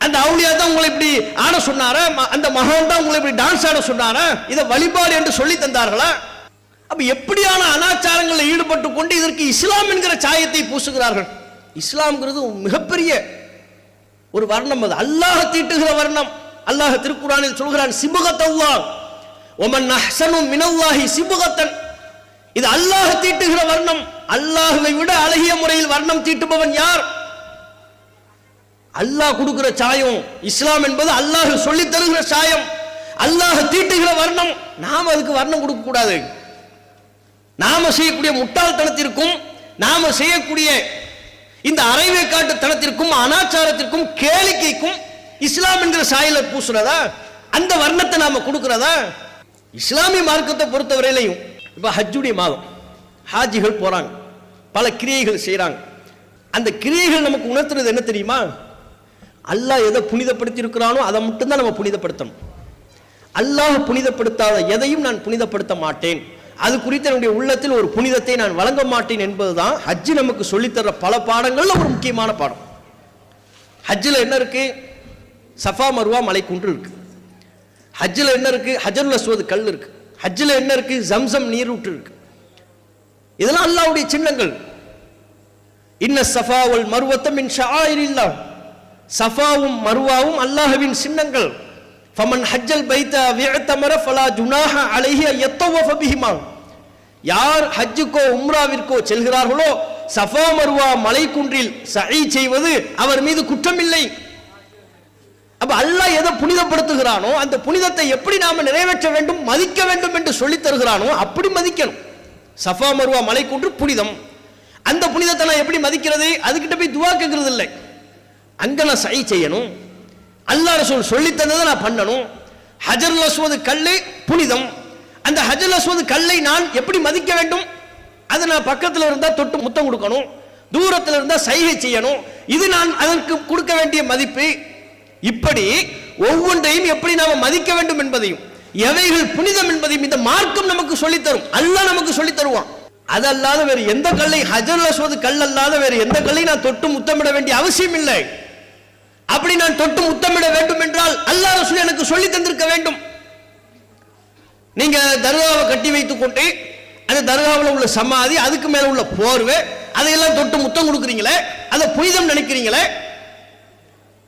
அந்த அவுளியா தான் உங்களை இப்படி ஆட சொன்னாரா? அந்த மகான் தான் உங்களை இப்படி டான்ஸ் ஆட சொன்னாரா? இதை வழிபாடு என்று சொல்லி தந்தார்களா? அப்ப எப்படியான அனாச்சாரங்களில் ஈடுபட்டு கொண்டு இதற்கு இஸ்லாம் என்கிற சாயத்தை பூசுகிறார்கள்? இஸ்லாம்ங்கிறது மிகப்பெரிய ஒரு வர்ணம், அது அல்லாஹ் தீட்டுகிற வர்ணம். அல்லாஹ் திருக்குர்ஆனில் சொல்கிறான், சிபகத்தல்லாஹ் வமன் அஹ்ஸனு மினல்லாஹி சிபகத்தன். இது அல்லாஹ் தீட்டுகிற வர்ணம். அல்லாஹ்வை விட அழகிய முறையில் வர்ணம் தீட்டுபவன் யார்? அல்லாஹ் கொடுக்கிற சாயம். இஸ்லாம் என்பது அல்லாஹ் சொல்லி தருகிற சாயம், அல்லாஹ் தீட்டுகிற வர்ணம். நாம் அதுக்கு வர்ணம் கொடுக்க கூடாது. நாம செய்யக்கூடிய முட்டாள்தனத்திற்கும் நாம செய்யக்கூடிய இந்த அரைவேக்காட்டு தனத்திற்கும் அனாச்சாரத்திற்கும் கேளிக்கைக்கும் இஸ்லாம் என்கிற சாயலை பூசுறதா? அந்த வர்ணத்தை நாம கொடுக்கிறதா? இஸ்லாமிய மார்க்கத்தை பொறுத்தவரையிலையும் இப்ப ஹஜ்ஜுடைய மாதம், ஹாஜிகள் போறாங்க, பல கிரியைகள் செய்யறாங்க. அந்த கிரியைகள் நமக்கு உணர்த்துறது என்ன தெரியுமா? அல்லாஹ் எதை புனிதப்படுத்தி இருக்கிறானோ அதை மட்டும்தான் நம்ம புனிதப்படுத்தணும். அல்லாஹ் புனிதப்படுத்தாத எதையும் நான் புனிதப்படுத்த மாட்டேன், அது குறித்து என்னுடைய உள்ளத்தில் ஒரு புனிதத்தை நான் வழங்க மாட்டேன் என்பதுதான் ஹஜ்ஜி நமக்கு சொல்லித்தர பல பாடங்கள்ல ஒரு முக்கியமான பாடம். ஹஜ்ஜில் என்ன இருக்கு? சஃபா மர்வா மலைக்குன்று இருக்கு. ஹஜ்ஜில் என்ன இருக்கு? ஹஜருல் அஸ்வத் கல் இருக்கு. ஹஜ்ஜில் என்ன இருக்கு? ஜம்சம் நீரூற்று இருக்கு. இதெல்லாம் அல்லாஹ்வுடைய சின்னங்கள். இன்ன ஸஃபா வல் மர்வத மின் ஷஆயிரில்லாஹ். சஃபாவும் மர்வாவும் அல்லாஹ்வின் சின்னங்கள். ஃபமன் ஹஜ்ஜல் பைத விஅதமர ஃபலா ஜுனாஹ அலைஹி யத்தவஃப பிஹிமா. யார் ஹஜ்ஜுக்கோ உம்ராவிற்கோ செல்கிறார்களோ சஃபா மர்வா மலைக்குன்றில் சஈ செய்வது அவர் மீது குற்றமில்லை. அப்ப அல்லாஹ் எதை புனிதப்படுத்துகிறானோ அந்த புனிதத்தை எப்படி நாம நிறைவேற்ற வேண்டும், மதிக்க வேண்டும் என்று சொல்லி தருகிறானோ அப்படி மதிக்கணும். சஃபா மர்வா மலைக்குன்று புனிதம். அந்த புனிதத்தை நான் எப்படி மதிக்கிறது? அதுகிட்ட போய் துவா கேட்கறது இல்லை. அங்க நான் சஈ செய்யணும், அல்லாஹ் ரசூல் சொல்லி தந்ததை நான் பண்ணணும். ஹஜருல் அஸ்வத் கல்லை புனிதம். அந்த ஹஜருல் அஸ்வத் கல்லை நான் எப்படி மதிக்க வேண்டும்? அது நான் பக்கத்தில் இருந்தா தொட்டு முத்தம் கொடுக்கணும், தூரத்தில் இருந்தா சைகை செய்யணும். இது நான் அதற்கு கொடுக்க வேண்டிய மதிப்பு. இப்படி ஒவ்வொன்றையும் எப்படி நாம மதிக்க வேண்டும் என்பதையும் எவைகள் புனிதம் என்பதையும் இந்த மார்க்கம் நமக்கு சொல்லித்தரும். அல்லாஹ் நமக்கு சொல்லி தருவான். அதல்லாத வேறு எந்த கல்லை, ஹஜருல் அஸ்வத் கல் அல்லாத வேறு எந்த கல்லை நான் தொட்டு முத்தமிட வேண்டிய அவசியம் இல்லை. அப்படி நான் தொட்டு முத்தமிட வேண்டும் என்றால் அல்லாஹ் ரசூல் எனக்கு சொல்லி தந்திருக்க வேண்டும். நீங்க தர்காவை கட்டி வைத்துக் கொண்டு அந்த தர்காவில் உள்ள சமாதி, அதுக்கு மேல உள்ள போர்வை, அதையெல்லாம் தொட்டு முத்தம் கொடுக்குறீங்களே, அதை புனிதம் நினைக்கிறீங்களே.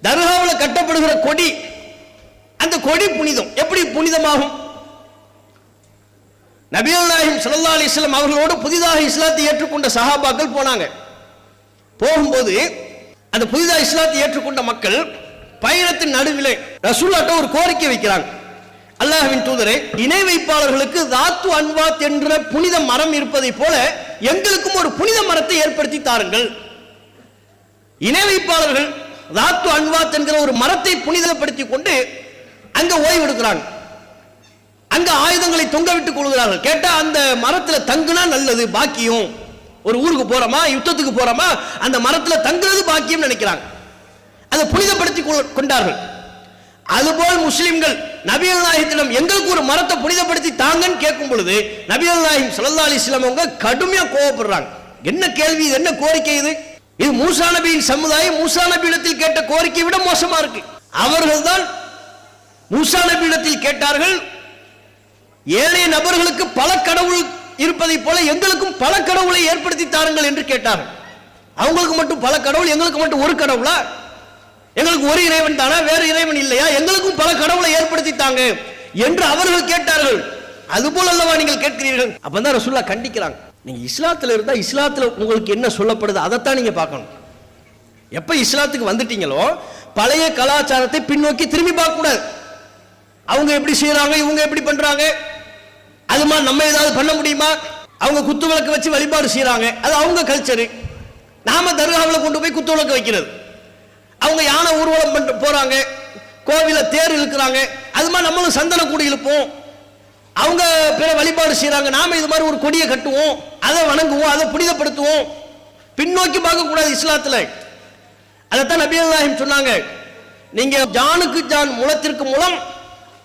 தர்காவில் கட்டப்படுகிற கொடி, அந்த கொடி புனிதம். எப்படி புனிதமாகும்? நபிகள் நாயகம் ஸல்லல்லாஹு அலைஹி வஸல்லம் அவர்களோடு புதிதாக இஸ்லாத்தை ஏற்றுக்கொண்ட சஹாபாக்கள் போனாங்க. போகும்போது அந்த புதிதாக இஸ்லாத்தை ஏற்றுக்கொண்ட மக்கள் பயணத்தின் நடுவிலே ரசூலுல்லாஹ்ட்ட ஒரு கோரிக்கை வைக்கிறாங்க. அல்லாஹ்வின் தூதரே, இணை வைப்பாளர்களுக்கு தாத்து அன்வாத் என்ற புனித மரம் இருப்பதை போல எங்களுக்கும் ஒரு புனித மரத்தை ஏற்படுத்தி தாருங்கள். இணை வைப்பாளர்கள் தாத்து அன்வாத் என்கிற ஒரு மரத்தை புனிதப்படுத்திக் கொண்டு அங்க ஓய்வு எடுக்கிறாங்க. அங்க ஆயுதங்களை தொங்க விட்டுக் கொள்கிறார்கள். கேட்டா அந்த மரத்துல தங்குனா நல்லது, பாக்கியம். ஒரு ஊருக்கு போறோமா, யுத்தத்துக்கு போறோமா, அந்த மரத்துல தங்குறது பாக்கியம் நினைக்கிறாங்க. அதை புனிதப்படுத்தி கொண்டார்கள். அதுபோல் முஸ்லிம்கள் நபிகள் நாயகத்திடம் எங்களுக்கு ஒரு மரத்தை புனிதப்படுத்தி தாங்கன்னு கேட்கும் பொழுது நபிகள் நாயகம் ஸல்லல்லாஹு அலைஹி வஸல்லம் அவங்க கடுமையா கோபப்படுறாங்க. என்ன கேள்வி இது, என்ன கோரிக்கை இது? இது மூசா நபியின் சமுதாயம் மூசா நபியிடத்தில் கேட்ட கோரிக்கையை விட மோசமா இருக்கு. அவர்கள் தான் மூசா நபியிடத்தில் கேட்டார்கள், ஏழைய நபர்களுக்கு பல கடவுள் இருப்பதை போல எங்களுக்கும் பல கடவுளை ஏற்படுத்தி தாருங்கள் என்று கேட்டார்கள். அவங்களுக்கு மட்டும் பல கடவுள், எங்களுக்கு மட்டும் ஒரு கடவுளா? எங்களுக்கு ஒரு இறைவன் தானா, வேற இறைவன் இல்லையா? எங்களுக்கும் பல கடவுளை ஏற்படுத்தி தாங்க என்று அவர்கள் கேட்டார்கள். அதுபோல் அல்லவா நீங்கள் கேட்கிறீர்கள்? அப்பதான் ரசூலுல்லாஹ் கண்டிக்கிறாங்க. நீங்க இஸ்லாத்துல இருந்தா இஸ்லாத்துல உங்களுக்கு என்ன சொல்லப்படுது அதைத்தான் நீங்க பார்க்கணும். எப்ப இஸ்லாத்துக்கு வந்துட்டீங்களோ பழைய கலாச்சாரத்தை பின்னோக்கி திரும்பி பார்க்க கூடாது. அவங்க எப்படி செய்யறாங்க, இவங்க எப்படி பண்றாங்க, அதுமா நம்ம ஏதாவது பண்ண முடியுமா? அவங்க குத்து விளக்கு வச்சு வழிபாடு செய்யறாங்க, அது அவங்க கல்ச்சரு. நாம தர்காவில் கொண்டு போய் குத்து விளக்கு வைக்கிறது. அவங்க யானை ஊர்வலம் பண்ணிட்டு போறாங்க, கோவில தேர் இழுக்கிறாங்க, அதுமா நம்மளும் சந்தன கூடி இழுப்போம். அவங்க பிற வழிபாடு செய்யறாங்க, நாம இது மாதிரி ஒரு கொடியை கட்டுவோம், அதை வணங்குவோம், அதை புனிதப்படுத்துவோம். பின்னோக்கி பார்க்க கூடாது இஸ்லாத்துல. அதைத்தான் நபிகள் நாயகம் சொன்னாங்க, நீங்க ஜானுக்கு ஜான் முளத்திற்கு மூலம்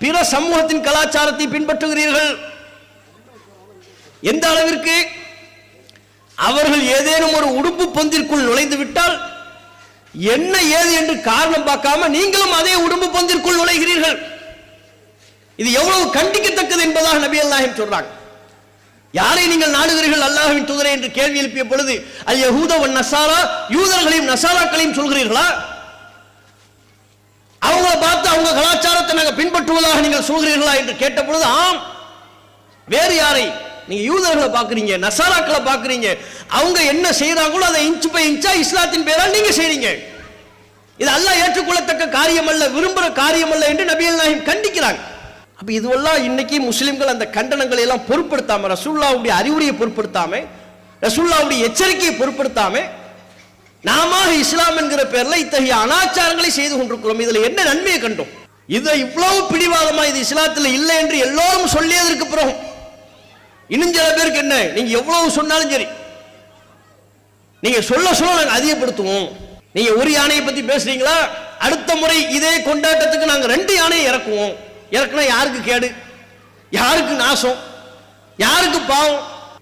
பிற சமூகத்தின் கலாச்சாரத்தை பின்பற்றுகிறீர்கள். எந்த அளவிற்கு? அவர்கள் ஏதேனும் ஒரு உடுப்பு பொந்திற்குள் நுழைந்து விட்டால் என்ன ஏது என்று காரணம் பார்க்காம நீங்களும் அதே உடுப்பு பொந்திற்குள் நுழைகிறீர்கள். இது எவ்வளவு கண்டிக்கத்தக்கது என்பதாக நபிகள் நாயகம் சொல்றாங்க. யாரை நீங்கள் நாடுகிறீர்கள் அல்லாஹ்வின் தூதரே என்று கேள்வி எழுப்பிய பொழுது அல் யஹூத வன் நஸாரா, யூதர்களையும் நஸாராக்களையும் சொல்கிறீர்களா? அவங்களை பார்த்து அவங்க கலாச்சாரத்தை நாங்கள் பின்பற்றுவதாக நீங்கள் சொல்கிறீர்களா என்று கேட்ட பொழுது ஆம். வேறு யாரை? நீங்க யூதர்களை பார்க்கறீங்க, நஸாராக்களை பார்க்கறீங்க. அவங்க என்ன செய்யறாங்களோ அதை இன்ச் பை இன்ச்சா இஸ்லாத்தின் பேரால் நீங்க செய்றீங்க. இது அல்லாஹ் ஏற்றுக்கொள்ளத்தக்க காரியம் அல்ல, விரும்புகிற காரியம் அல்ல என்று நபிகள் நாயகம் கண்டிக்கிறாங்க. அப்ப இதுவெல்லாம் இன்னைக்கு முஸ்லிம்கள் அந்த கண்டனங்களை எல்லாம் பொருட்படுத்தாம, ரசூலுல்லாஹ்வுடைய அறிவுரையை பொருட்படுத்தாம, ரசூலுல்லாஹ்வுடைய எச்சரிக்கையை பொருட்படுத்தாம, நாம இஸ்லாம் என்கிற பேர்ல இத்தகைய அனாச்சாரங்களை செய்து கொண்டிருக்கிறோம். இதுல என்ன நன்மையை கண்டோம்? இதை இவ்வளவு பிடிவாதமா இது இஸ்லாத்தில் இல்லை என்று எல்லோரும் சொல்லியதற்கு பிறகு இன்னும் சில பேருக்கு என்ன, நீங்க எவ்வளவு சொன்னாலும் சரி, நீங்க சொல்ல சொல்ல நாங்க அதிகப்படுத்துவோம். நீங்க ஒரு யானையை பத்தி பேசுறீங்களா, அடுத்த முறை இதே கொண்டாட்டத்துக்கு நாங்க 2 யானையை இறக்குவோம். இறக்குனா யாருக்கு கேடு, யாருக்கு நாசம், யாருக்கு பாவம்?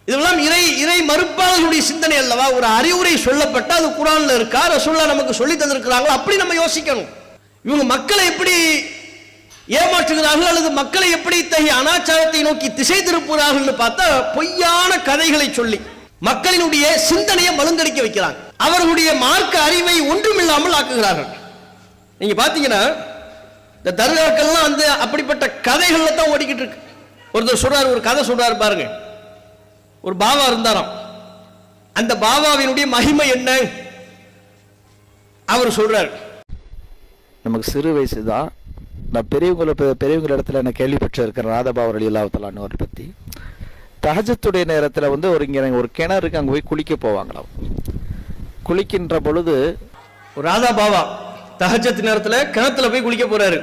இதெல்லாம் இறை மறுப்பாளர்களுடைய சிந்தனை அல்லவா? ஒரு அறிவுரை சொல்லப்பட்ட அது குர்ஆன்ல இருக்கா, ரசூலுல்லாஹ் நமக்கு சொல்லி தந்திருக்கிறாங்களா? அப்படி நம்ம யோசிக்கணும். இவங்க மக்களை எப்படி ஏமாற்றுகிறார்கள் அல்லது மக்களை எப்படி இத்தகைய அனாச்சாரத்தை நோக்கி திசை திருப்புகிறார்கள் பார்த்தா பொய்யான கதைகளை சொல்லி மக்களினுடைய சிந்தனையை மழுங்கடிக்க வைக்கிறாங்க. அவர்களுடைய மார்க்க அறிவை ஒன்றுமில்லாமல் ஆக்குகிறார்கள். நீங்க பாத்தீங்கன்னா இந்த தர்காக்கள்லாம் வந்து அப்படிப்பட்ட கதைகள்ல தான் ஓடிக்கிட்டு இருக்கு. ஒருத்தர் சொல்றாரு, ஒரு கதை சொல்றாரு பாருங்க. ஒரு பாபா இருந்தாராம். அந்த பாபாவினுடைய மகிமை என்ன அவர் சொல்றாரு. நமக்கு சிறு வயசு தான். நான் பெரியவங்க இடத்துல நான் கேள்விப்பட்டிருக்கிறேன் ராதாபாபா ரலியல்லாஹு தஆலா அவரை பற்றி. தஹஜ்ஜுடைய நேரத்தில் வந்து ஒரு கிணறு இருக்கு, அங்கே போய் குளிக்க போவாங்களாம். குளிக்கின்ற பொழுது ஒரு ராதா பாபா தஹஜ்ஜத் நேரத்தில் கிணத்துல போய் குளிக்க போறாரு.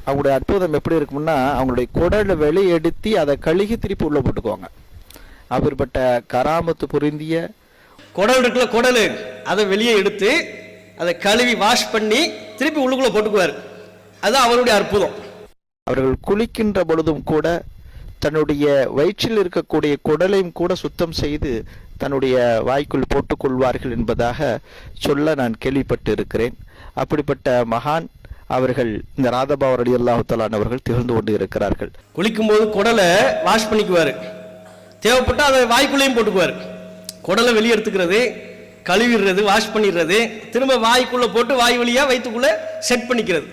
அவங்களுடைய அற்புதம் எப்படி இருக்கும்னா, அவங்களுடைய குடலை வெளியெடுத்து அதை கழுகி திருப்பி உள்ள போட்டுக்குவாங்க. அப்படிப்பட்ட கராமத்து பொருந்திய குடல் இருக்குல்ல, குடல் அதை வெளியே எடுத்து அதை கழுவி வாஷ் பண்ணி திருப்பி உள்ளுக்குள்ள போட்டுக்குவார். அதுதான் அவருடைய அற்புதம். அவர்கள் குளிக்கின்ற பொழுதும் கூட தன்னுடைய வயிற்றில் இருக்கக்கூடிய குடலையும் கூட சுத்தம் செய்து தன்னுடைய வாய்க்குள் போட்டுக்கொள்வார்கள் என்பதாக சொல்ல நான் கேள்விப்பட்டு இருக்கிறேன். அப்படிப்பட்ட மகான் அவர்கள் இந்த ராதாபாபா ரலியல்லாஹு தஆலா அவர்கள் திகழ்ந்து கொண்டு இருக்கிறார்கள். குளிக்கும் போது குடலை வாஷ் பண்ணிக்குவாரு, தேவைப்பட்டா அதை வாய்க்குள்ளேயும் போட்டுக்குவாரு. குடலை வெளியே எடுத்துக்கிறது, கழுவிடுறது, வாஷ் பண்ணிடுறது, திரும்ப வாய்க்குள்ள போட்டு வாய் வழியா வயிற்றுக்குள்ள செட் பண்ணிக்கிறது.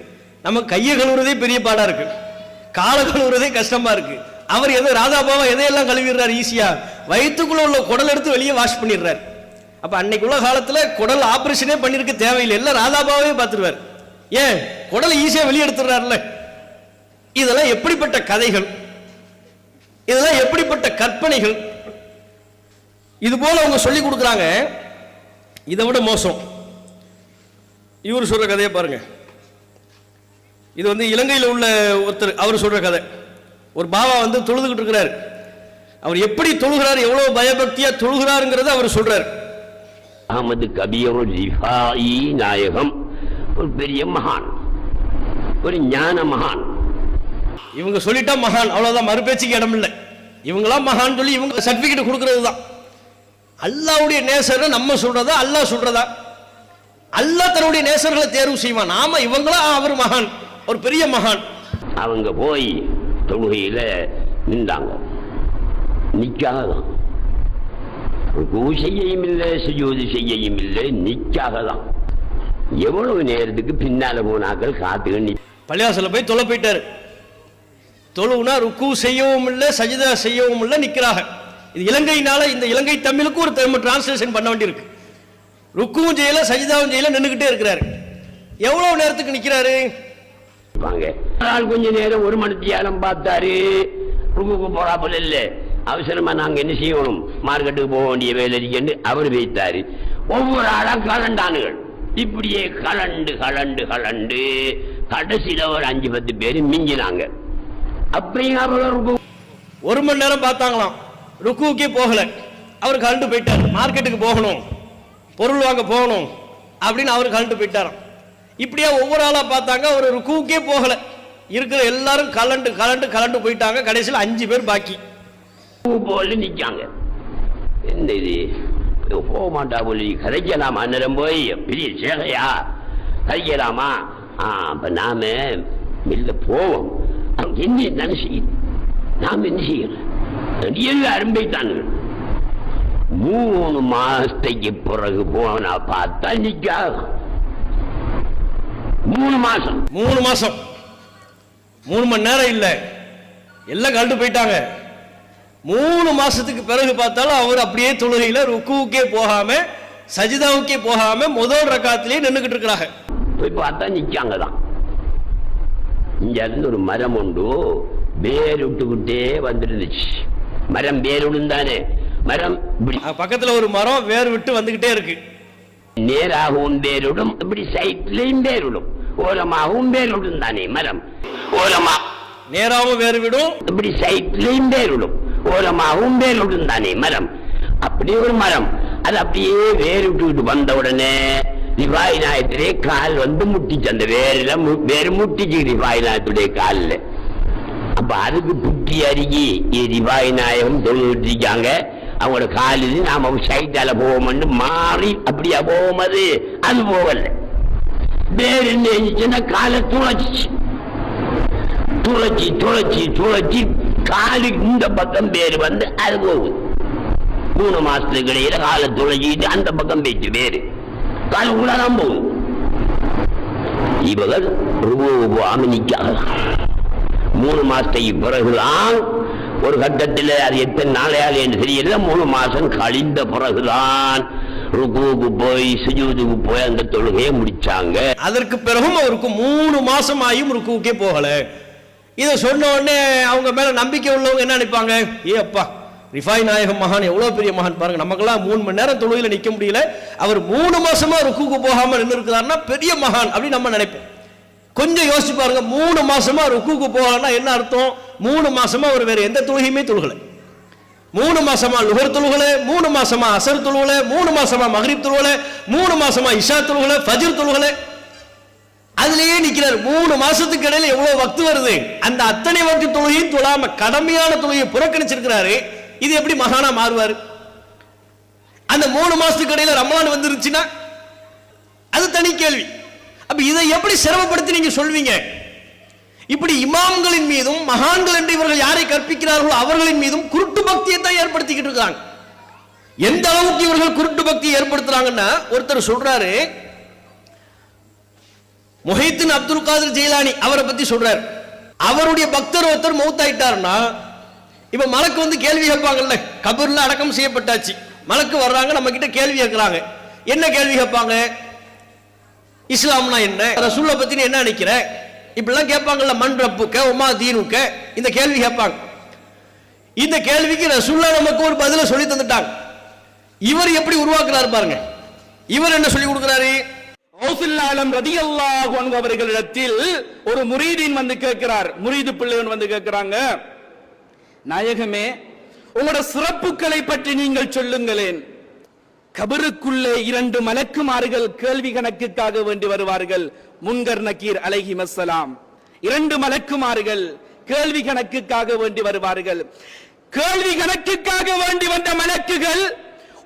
நம்ம கையை கழுவுறதே பெரிய பாடா இருக்கு, காலை கழுவுறதே கஷ்டமா இருக்கு. அவர் ராதாபாபா எதையெல்லாம் கழுவிடுறாரு ஈஸியா, வயிற்றுக்குள்ள உள்ள குடல் எடுத்து வெளியே வாஷ் பண்ணிடுறாரு. அப்ப அன்னைக்கு உள்ள காலத்துல குடல் ஆபரேஷனே பண்ணிருக்க தேவையில்லை, எல்லாம் ராதாபாவே பார்த்துருவார். ஏன் குடலை ஈஸியா வெளியே எடுத்துடுறாருல. இதெல்லாம் எப்படிப்பட்ட கதைகள், இதெல்லாம் எப்படிப்பட்ட கற்பனைகள். இது போல அவங்க சொல்லி கொடுக்குறாங்க. இதை விட மோசம் இவர் சொல்ற கதையை பாருங்க. இது வந்து இலங்கையில் உள்ள ஒருத்தர் அவர் சொல்ற கதை. ஒரு பாபா வந்து தொழுதுகிட்டு இருக்கிறார். அவர் எப்படி தொழுகிறார், எவ்வளவு பயபக்தியா தொழுகிறாருங்கிறத அவர் சொல்றார். அஹமது கபீர் ரிஃபாயி நாயகம் ஒரு பெரிய மகான், ஒரு ஞான மகான். இவங்க சொல்லிட்டா மகான், அவ்வளவுதான், மறுபேச்சுக்கு இடம் இல்லை. இவங்களாம் மகான் சொல்லி இவங்க சர்டிபிகேட் கொடுக்கிறது தான். அல்லாஹ்வுடைய நேசர் நம்ம சொல்றதா அல்லாஹ் சொல்றதா? அல்லாஹ் தன்னுடைய நேசர்களை தேர்வு செய்வான். நாம இவங்களா அவர் மகான், ஒரு பெரிய மகான். அவங்க போய் தொழுகையில நின்றாங்க. நிக்காக தான், செய்யவும் இல்லை, சுஜூது செய்யவும் இல்லை, நிக்காக தான். எவ்வளவு நேரத்துக்கு பின்னால போனாக்கள் காத்துக்க. பள்ளிவாசல்ல போய் தொலை போயிட்டாரு. தொழுவுனா ருக்கு செய்யவும் இல்லை, சஜிதா செய்யவும் இல்லை, நிக்கிறாங்க. இது இலங்கையினால இந்த இலங்கை தமிழுக்கு ஒரு டிரான்ஸ்லேஷன் பண்ண வேண்டியிருக்கு. ருக்குவும் செய்யல, சஜிதாவும் செய்யல, நின்றுகிட்டே இருக்கிறாரு. எவ்வளவு நேரத்துக்கு நிக்கிறாரு? கொஞ்ச நேரம் 1 மணி நேரம் பார்த்தாரு. ருக்குக்கு போறாப்புல இல்ல, அவசரமா நாங்க என்ன செய்யணும், மார்க்கெட்டுக்கு போக வேண்டிய வேலை இருக்கேன்னு அவர் வைத்தாரு. ஒவ்வொரு ஆளா கலண்டானுகள், இப்படியே கலண்டு கலண்டு கலண்டு கடைசியில ஒரு 5-10 பேர் மிஞ்சினாங்க. அப்படியும் 1 மணி நேரம் பார்த்தாங்களாம், ருக்குவுக்கே போகல. அவர் கலண்டு போயிட்டார். மார்க்கெட்டுக்கு போகணும், பொருள் வாங்க போகணும் அப்படின்னு அவர் கலண்டு போயிட்டாராம். இப்படியா ஒவ்வொரு ஆளா பார்த்தாங்க, ஒரு ருக்குவுக்கே போகல. இருக்கிற எல்லாரும் கலண்டு கலண்டு கலண்டு போயிட்டாங்க. கடைசியில் 5 பேர் பாக்கி போல நிக்காங்க. என்ன இது, போக மாட்டா போலி, கதைக்கலாமா? நேரம் போய் பெரிய சேகையா கதைக்கலாமா? அப்ப நாம மெல்ல போவோம். என்ன செய்யும், நாம என்ன செய்யணும், எல்லாரும் போய்த்தானுங்க. 3 மாசத்துக்கு பிறகு போனா பார்த்தா நிக்கா 3 மாசம் 3 மாசம் 3 மணி நேரம் இல்ல, எல்லாம் கலந்து போயிட்டாங்க. 3 மாசத்துக்கு பிறகு பார்த்தாலும் அவர் அப்படியே தொழுகையில ருக்குவுக்கே போகாம சஜிதாவுக்கே போகாம முதல் ரக்காத்திலேயே நின்றுகிட்டு இருக்கிறாங்க. போய் பார்த்தா நிக்காங்கதான். இங்க இருந்து ஒரு மரம் உண்டு, வேர் விட்டுக்கிட்டே வந்துருந்துச்சு. மரம் வேர் விழுந்தானே, மரம் பக்கத்துல ஒரு மரம் வேர் விட்டு வந்துகிட்டே இருக்கு. நேராகவும் வேருடும், இப்படி சைட்லையும் வேருடும், ஓரமாகவும் வேருடும் தானே மரம். ஓரமா நேராகவும் வேறு விடும், இப்படி சைட்லையும் வேருடும், ஓரமாகவும் வேருடும் தானே மரம். அப்படி ஒரு மரம் அது அப்படியே வேறு விட்டுக்கிட்டு வந்த உடனே ரிவாய் நாயத்திலே கால் வந்து முட்டிச்சு. அந்த வேறு முட்டிச்சு ரிவாய் நாயத்துடைய காலில். அப்ப அதுக்கு புட்டி அருகி ரிவாய் நாயகம் தொழுகிட்டு இருக்காங்க. அவங்களோட காலில் நாம சைட்டால போவோம்னு மாறி அப்படியா போவோம், அது போகல. வேறு என்ன காலை துளைச்சு துளைச்சி துளைச்சி துளைச்சி காலு இந்த பக்கம் வேறு வந்து அது போகுது. 3 மாசத்துக்கு இடையில காலை துளைச்சிட்டு அந்த பக்கம் போயிட்டு வேறு கால உள்ளதான் போகுது. இவர்கள் அமைதிக்காக 3 மாசத்துக்கு பிறகுதான் ஒரு கட்டத்தில், அது எத்தனை நாளையால் என்று தெரியல, 3 மாசம் கழிந்த பிறகுதான் ருக்குவுக்கு போய் சுஜூதுக்கு போய் அந்த தொழுகையை முடிச்சாங்க. அதற்கு பிறகும் அவருக்கு 3 மாசம் ஆயும் ருக்குவுக்கே போகல. இதை சொன்ன உடனே அவங்க மேல நம்பிக்கை உள்ளவங்க என்ன நினைப்பாங்க, ஏ அப்பா ரிஃபாய் நாயகம் மகான் எவ்வளவு பெரிய மகான் பாருங்க, நமக்கெல்லாம் 3 மணி நேரம் தொழுகையில நிக்க முடியல, அவர் 3 மாசமா ருக்குவுக்கு போகாம நின்று இருக்கிறாருன்னா பெரிய மகான் அப்படின்னு நம்ம நினைப்போம். கொஞ்சம் யோசிச்சு பாருங்க, 3 மாசமா ருக்குவுக்கு போகலன்னா என்ன அர்த்தம்? 3 மாசமா அவர் வேற எந்த தொழுகையுமே தொழுகல. 3 மாசமா லுஹர் தொழுகல, 3 மாசமா அசர் தொழுகல, 3 மாசமா மக்ரிப் தொழுகல, 3 மாசமா இஷா தொழுகல, ஃபஜ்ர் தொழுகல. அதுலயே நிக்கிறார். 3 மாசத்துக்கு இடையில எவ்வளவு வக்து வருது, அந்த அத்தனை வக்து தொழுகையும் தொழாம கடமையான தொழுகையை புறக்கணிச்சிருக்கிறாரு. இது எப்படி மகானா மாறுவாரு? அந்த 3 மாசத்துக்கு இடையில ரமலான் வந்துருச்சுன்னா அது தனி கேள்வி. அப்ப இதை எப்படி சிரமப்படுத்தி நீங்க சொல்வீங்க? இப்படி இமாம்களின் மீதும் மகான்கள் என்று இவர்கள் யாரை கற்பிக்கிறார்களோ அவர்களின் மீதும் குருட்டு பக்தியை தான் ஏற்படுத்திக்கிட்டு இருக்காங்க. எந்த அளவுக்கு இவர்கள் குருட்டு பக்தியை ஏற்படுத்துறாங்கன்னா, ஒருத்தர் சொல்றாரு, முஹைத்தின் அப்துல் காதர் ஜெயிலானி அவரை பத்தி சொல்றாரு. அவருடைய பக்தர் ஒருத்தர் மௌத்தாயிட்டாருன்னா, இப்ப மலக்கு வந்து கேள்வி கேட்பாங்கல்ல, கபர்ல அடக்கம் செய்யப்பட்டாச்சு, மலக்கு வர்றாங்க, நம்ம கிட்ட கேள்வி கேட்கிறாங்க. என்ன கேள்வி கேட்பாங்க? இஸ்லாம்னா என்ன, ரசூலை பத்தி என்ன நினைக்கிற, இப்படிலாம் கேட்பாங்கல்ல. மன் ரப்புக்க உமா தீனுக்க, இந்த கேள்வி கேட்பாங்க. இந்த கேள்விக்கு ரசூல்லா நமக்கு ஒரு பதில சொல்லி தந்துட்டாங்க. இவர் எப்படி உருவாக்குறாரு பாருங்க. இவர் என்ன சொல்லி கொடுக்கிறாரு? கௌசுல்லாலம் ரலியல்லாஹு அன்ஹு அவர்களிடத்தில் ஒரு முரீதின் வந்து கேட்கிறார். முரீது பிள்ளைவன் வந்து கேட்கிறாங்க, நாயகமே உங்களோட சிறப்புகளை பற்றி நீங்கள் சொல்லுங்களேன். கபருக்குள்ளே 2 மலக்குமார்கள் கேள்வி கணக்குக்காக வேண்டி வருவார்கள். முன்கர் நக்கீர் அலைஹிமஸ்ஸலாம் 2 மலக்குமார்கள் கேள்வி கணக்குக்காக வேண்டி வருவார்கள். கேள்வி கணக்குக்காக வேண்டி வந்த மலக்குகள்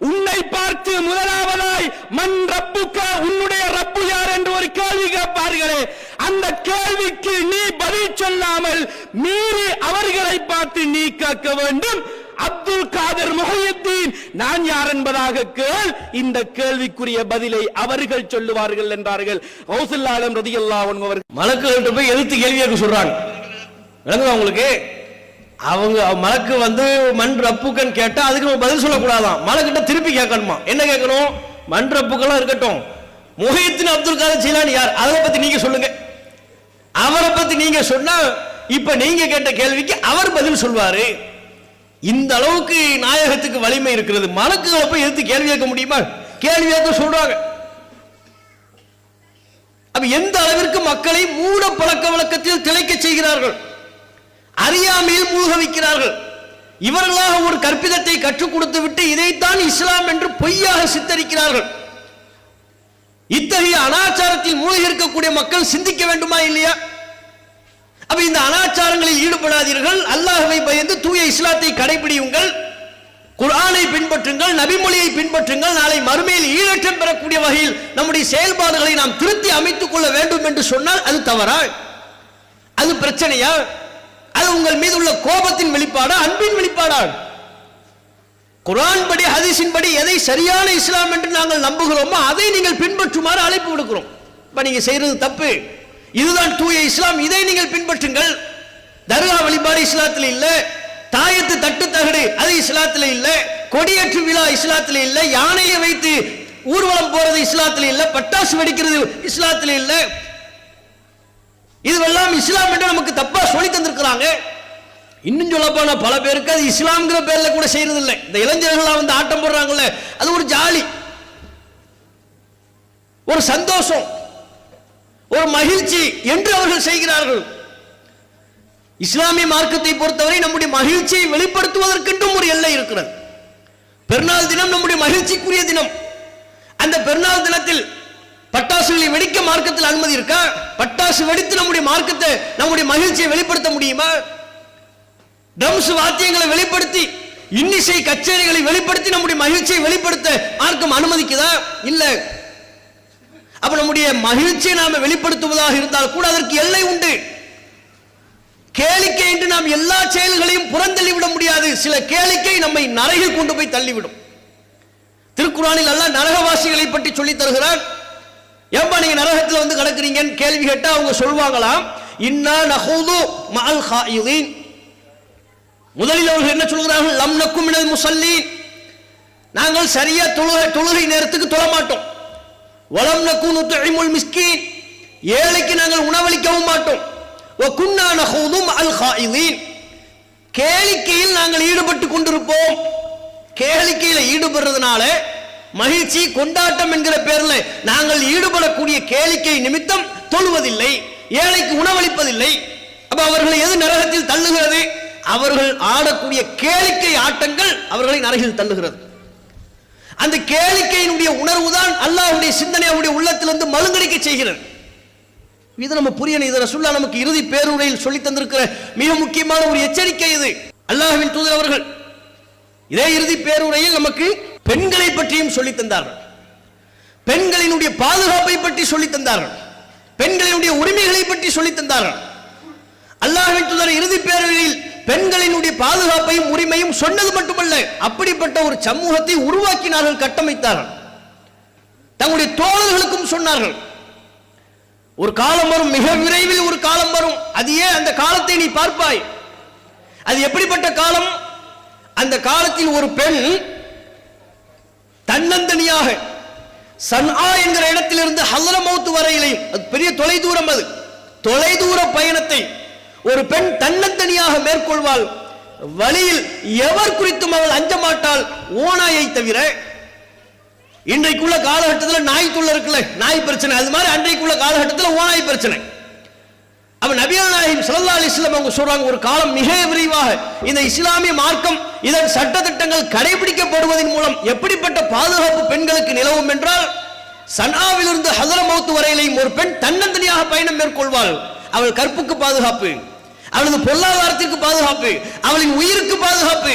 உன்னை பார்த்து முதலாவதாய் மன் ரப்புக்க, உன்னுடைய ரப்பு யார் என்று ஒரு கேள்வி கேட்பார்களே, அந்த கேள்விக்கு நீ பதில் சொல்லாமல் மீறி அவர்களை பார்த்து நீ கேட்க வேண்டும், அப்துல் காதர் முஹையத்தீன் நான் யார் என்பதாக கேள், இந்த கேள்விக்குரிய பதிலை அவர்கள் சொல்லுவார்கள் என்றார்கள். கௌசுல் ஆலம் ரலியல்லாஹு அன்ஹு அவர்கள் மலக்குகள்கிட்ட போய் எதிர்த்து கேள்வி கேட்க சொல்றாங்க. விளங்குதா உங்களுக்கு? அவங்க மலக்கு வந்து மண் ரப்புக்கன்னு கேட்டா அதுக்கு நம்ம பதில் சொல்லக்கூடாதான், மலக்கிட்ட திருப்பி கேட்கணுமா. என்ன கேட்கணும்? மண் ரப்புக்கெல்லாம் இருக்கட்டும், முஹைத்தின் அப்துல் காதர் ஜீலானி யார், அதை பத்தி நீங்க சொல்லுங்க. அவரை பத்தி நீங்க சொன்னா இப்ப நீங்க கேட்ட கேள்விக்கு அவர் பதில் சொல்வாரு. இந்த அளவுக்கு நாயகத்துக்கு வலிமை இருக்கிறது. மலக்குகளை போய் எதிர்த்து கேள்வி கேட்க முடியுமா? கேள்வி கேட்க சொல்றாங்க. அப்ப எந்த அளவிற்கு மக்களை மூட பழக்க வழக்கத்தில் திளைக்க செய்கிறார்கள், அறியாமையில் மூழ்க வைக்கிறார்கள். இவர்களாக ஒரு கற்பிதத்தை கற்றுக் கொடுத்து விட்டு இதைத்தான் இஸ்லாம் என்று பொய்யாக சித்தரிக்கிறார்கள். இத்தகைய அனாச்சாரத்தில் மூழ்கி இருக்கக்கூடிய மக்கள் சிந்திக்க வேண்டுமா இல்லையா? அப்ப இந்த அனாச்சாரங்களில் ஈடுபடாதீர்கள், அல்லாஹ்வை பயந்து தூய இஸ்லாத்தை கடைபிடியுங்கள், குர்ஆனை பின்பற்றுங்கள், நபிமொழியை பின்பற்றுங்கள். நாளை மறுமையில் ஈழற்றம் பெறக்கூடிய வகையில் நம்முடைய செயல்பாடுகளை நாம் திருத்தி அமைத்துக் கொள்ள வேண்டும் என்று சொன்னால் அது தவறா? அது பிரச்சனையா? அது உங்கள் மீது உள்ள கோபத்தின் வெளிப்பாடா, அன்பின் வெளிப்பாடா? குர்ஆன் படி ஹதீஸின் படி எதை சரியான இஸ்லாம் என்று நாங்கள் நம்புகிறோமோ அதை நீங்கள் பின்பற்றுமாறு அழைப்பு விடுக்கிறோம். இப்ப நீங்க செய்யறது தப்பு, இதுதான் தூய இஸ்லாம், இதை நீங்கள் பின்பற்றுங்கள். தர்கா வழிபாடு இஸ்லாத்தில் இல்ல, தாயத்து தட்டு தகடு அது இஸ்லாத்தில் இல்ல, கொடியேற்று விழா இஸ்லாத்தில் இல்ல, யானையை வைத்து ஊர்வலம் போறது இஸ்லாத்தில் இல்ல, பட்டாசு வெடிக்கிறது இஸ்லாத்தில் இல்ல. இதுவெல்லாம் இஸ்லாம் என்று நமக்கு தப்பா சொல்லி தந்திருக்கிறாங்க. இன்னும் சொல்ல போனா பல பேருக்கு அது இஸ்லாம்ங்கிற பேர்ல கூட செய்யறது இல்லை. இந்த இளைஞர்களா வந்து ஆட்டம் போடுறாங்கல்ல, அது ஒரு ஜாலி, ஒரு சந்தோஷம், ஒரு மகிழ்ச்சி என்று அவர்கள் செய்கிறார்கள். இஸ்லாமிய மார்க்கத்தை பொறுத்தவரை நம்முடைய மகிழ்ச்சியை வெளிப்படுத்துவதற்கென்றும் ஒரு எல்லை இருக்கிறது. பெருநாள் தினம் நம்முடைய மகிழ்ச்சிக்குரிய தினம். அந்த பெருநாள் தினத்தில் பட்டாசுகளை வெடிக்க மார்க்கத்தில் அனுமதி இருக்கா? பட்டாசு வெடித்து நம்முடைய மார்க்கத்தை, நம்முடைய மகிழ்ச்சியை வெளிப்படுத்த முடியுமா? ட்ரம்ஸ் வாத்தியங்களை வெளிப்படுத்தி, இன்னிசை கச்சேரிகளை வெளிப்படுத்தி நம்முடைய மகிழ்ச்சியை வெளிப்படுத்த மார்க்கம் அனுமதிக்குதா? இல்ல. அப்ப நம்முடைய மகிழ்ச்சியை நாம வெளிப்படுத்துவதாக இருந்தால் கூட அதற்கு எல்லை உண்டு. கேளிக்கை என்று நாம் எல்லா செயல்களையும் புறந்தள்ளிவிட முடியாது. சில கேளிக்கை நம்மை நரகில் கொண்டு போய் தள்ளிவிடும். திருக்குர்ஆனில் அல்லாஹ் நரகவாசிகளை பற்றி சொல்லி தருகிறான். ஏன்பா நீங்க நரகத்தில் வந்து கிடக்குறீங்கன்னு கேள்வி கேட்டா அவங்க சொல்வாங்களாம், இன்னா நஹூது மஅல் ஹாயிதீன். முதலில் அவர்கள் என்ன சொல்கிறார்கள்? லம் நக்கும் மினல் முஸல்லீன், நாங்கள் சரியா தொழுகை நேரத்துக்கு தொழ மாட்டோம். வலம் நக்கும் நுத்இமுல் மிஸ்கீன், ஏழைக்கு நாங்கள் உணவளிக்கவும் மாட்டோம். வ குன்னா நஹூது மஅல் ஹாயிதீன், கேளிக்கையில் நாங்கள் ஈடுபட்டு கொண்டிருப்போம். கேளிக்கையில் ஈடுபடுறதுனால மகிழ்ச்சி கொண்டாட்டம் என்கிற பேர்ல நாங்கள் ஈடுபடக்கூடிய கேளிக்கை நிமித்தம் தொழுவதில்லை, ஏழைக்கு உணவளிப்பதில்லை. அப்ப அவர்களை எது நரகத்தில் தள்ளுகிறது? அவர்கள் ஆடக்கூடிய கேளிக்கை ஆட்டங்கள் அவர்களை நரகில் தள்ளுகிறது. அந்த கேளிக்கையினுடைய உணர்வு தான் அல்லாஹ்வுடைய சிந்தனை அவருடைய உள்ளத்திலிருந்து மழுங்கடிக்க செய்கிறது. இது நம்ம புரியணும். இது ரசூலுல்லாஹ் நமக்கு இறுதி பேருரையில் சொல்லி தந்திருக்கிற மிக முக்கியமான ஒரு எச்சரிக்கை இது. அல்லாஹ்வின் தூதர் அவர்கள் இதே இறுதி பேருரையில் நமக்கு பெண்களை பற்றியும் சொல்லி தந்தார்கள், பெண்களினுடைய பாதுகாப்பை பற்றி சொல்லி தந்தார்கள், பெண்களினுடைய உரிமைகளை பற்றி சொல்லி தந்தார்கள். அல்லாஹ்வின் தூதர் இறுதி பேருரையில் பெண்களினுடைய பாதுகாப்பையும் உரிமையும் சொன்னது மட்டுமல்ல, அப்படிப்பட்ட ஒரு சமூகத்தை உருவாக்கினார்கள், கட்டமைத்தார்கள். தங்களுடைய தோழர்களுக்கும் சொன்னார்கள், ஒரு காலம் வரும், மிக விரைவில் ஒரு காலம் வரும், அது ஏன் அந்த காலத்தை நீ பார்ப்பாய். அது எப்படிப்பட்ட காலம்? அந்த காலத்தில் ஒரு பெண் தன்னந்தனியாக சன்ஆ என்கிற இடத்திலிருந்து ஹல்ரமௌத் வரையிலே, அது பெரிய தொலைதூரம், அது தொலைதூர பயணத்தை ஒரு பெண் தன்னந்தனியாக மேற்கொள்வாள். வழியில் எவர் குறித்தும் அவள் அஞ்ச மாட்டாள், ஓநாயை தவிர. இன்றைக்குள்ள காலகட்டத்தில் நாய் தொல்லை இருக்குல்ல, நாய் பிரச்சனை, அது மாதிரி அன்றைக்குள்ள காலகட்டத்தில் ஓநாய் பிரச்சனை. அப்ப நபிகள் நாயகம் ஸல்லல்லாஹு அலைஹி வஸல்லம் அவங்க சொல்றாங்க, ஒரு காலம் மிக விரைவாக இந்த இஸ்லாமிய மார்க்கம் இதன் சட்ட திட்டங்கள் கடைபிடிக்கப்படுவதன் மூலம் எப்படிப்பட்ட பாதுகாப்பு பெண்களுக்கு நிலவும் என்றால், சன்ஆவிலிருந்து ஹல்ரமௌத் வரையிலையும் ஒரு பெண் தன்னந்தனியாக பயணம் மேற்கொள்வாள். அவள் கற்புக்கு பாதுகாப்பு, அவளது பொருளாதாரத்திற்கு பாதுகாப்பு, அவளின் உயிருக்கு பாதுகாப்பு.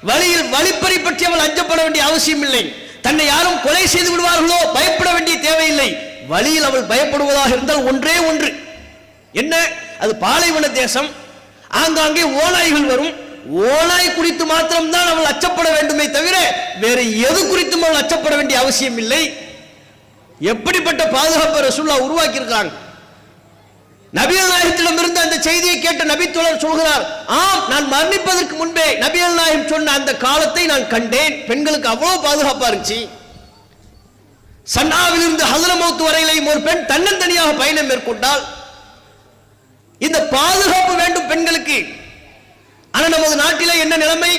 வழியில் வழிப்பறி பற்றி அவள் அஞ்சப்பட வேண்டிய அவசியம் இல்லை. தன்னை யாரும் கொலை செய்து விடுவார்களோ பயப்பட வேண்டிய தேவையில்லை. வழியில் அவள் பயப்படுவதாக இருந்தால் ஒன்றே ஒன்று, என்ன? அது பாலைவன தேசம், ஆங்காங்கே ஓநாய்கள் வரும். ஓநாய் குறித்து மாத்திரம்தான் அவள் அச்சப்பட வேண்டுமே தவிர வேறு எது குறித்தும் அவள் அச்சப்பட வேண்டிய அவசியம் இல்லை. எப்படிப்பட்ட பாதுகாப்பை ரசூலுல்லாஹ் உருவாக்கி இருக்காங்க. நபிகள் நாயகத்திடமிருந்து அந்த செய்தியை கேட்ட நபித்தோழர் சொல்கிறார், ஆம், நான் மரணிப்பதற்கு முன்பே நபிகள் நாயகம் சொன்ன அந்த காலத்தை நான் கண்டேன். பெண்களுக்கு அவ்வளவு பாதுகாப்பா இருந்துச்சு. சன்ஆவிலிருந்து ஹல்ரமௌத் வரையிலையும் ஒரு பெண் தன்னந்தனியாக பயணம் மேற்கொண்டால் இந்த பாதுகாப்பு வேண்டும் பெண்களுக்கு. ஆனா நமது நாட்டிலே என்ன நிலைமை?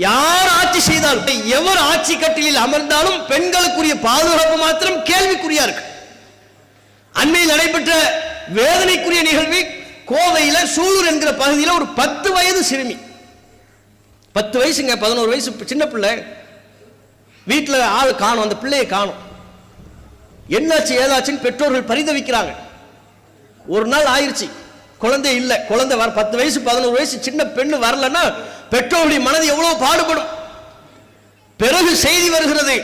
யார் ஆட்சி செய்தால், எவர் ஆட்சி கட்டிலில் அமர்ந்தாலும் பெண்களுக்குரிய பாதுகாப்பு மாத்திரம் கேள்விக்குறியா இருக்கு. அண்மையில் நடைபெற்ற வேதனைக்குரிய நிகழ்வு, கோவையில சூலூர் என்கிற பகுதியில் ஒரு 10 வயது சிறுமி, 10 வயசுங்க, 11 வயசு சின்ன பிள்ளை, வீட்டில் ஆள் காணும், அந்த பிள்ளையை காணும். என்னாச்சு ஏதாச்சுன்னு பெற்றோர்கள் பரிதவிக்கிறாங்க. ஒரு நாள் ஆயிருச்சு, குழந்தை இல்லை. குழந்தை வர 10 வயசு 11 வயசு சின்ன பெண்ணு வரலன்னா பெற்றோருடைய மனது எவ்வளவு பாடுபடும். பிறகு செய்தி வருகிறது,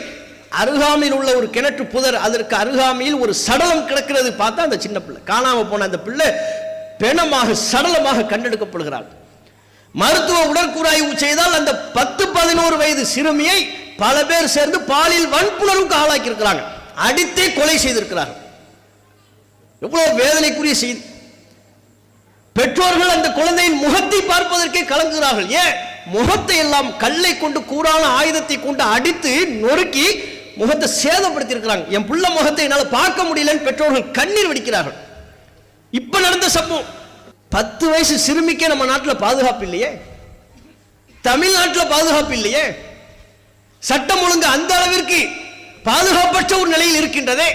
அருகாமையில் உள்ள ஒரு கிணற்று புதர், அதற்கு அருகாமையில் ஒரு சடலம் கிடக்கிறது. பார்த்தா அந்த சின்ன பிள்ளை, காணாம போன அந்த பிள்ளை பிணமாக சடலமாக கண்டெடுக்கப்படுகிறாள். மருத்துவ உடற்கூறாய்வு செய்தால் அந்த 10-11 வயது சிறுமியை பல பேர் சேர்ந்து பாலியல் வன்புணர்வுக்கு ஆளாக்கி இருக்கிறாங்க, அடித்தே கொலை செய்திருக்கிறார்கள். எவ்வளவு வேதனைக்குரிய செய்தி. பெற்றோர்கள் அந்த குழந்தையின் முகத்தை பார்ப்பதற்கே கலங்குகிறார்கள். ஏன்? முகத்தை எல்லாம் கல்லை கொண்டு கூரான ஆயுதத்தை கொண்டு அடித்து நொறுக்கி முகத்தை சேதப்படுத்தி இருக்கிறாங்க. என் புள்ள முகத்தை என்னால் பார்க்க முடியலன்னு பெற்றோர்கள் கண்ணீர் வடிக்கிறார்கள். இப்ப நடந்த சம்பவம். 10 வயசு சிறுமிக்கே நம்ம நாட்டில் பாதுகாப்பு இல்லையே, தமிழ்நாட்டில் பாதுகாப்பு இல்லையே, சட்டம் ஒழுங்கு அந்த அளவிற்கு பாதுகாப்பற்ற ஒரு நிலையில் இருக்கின்றதே.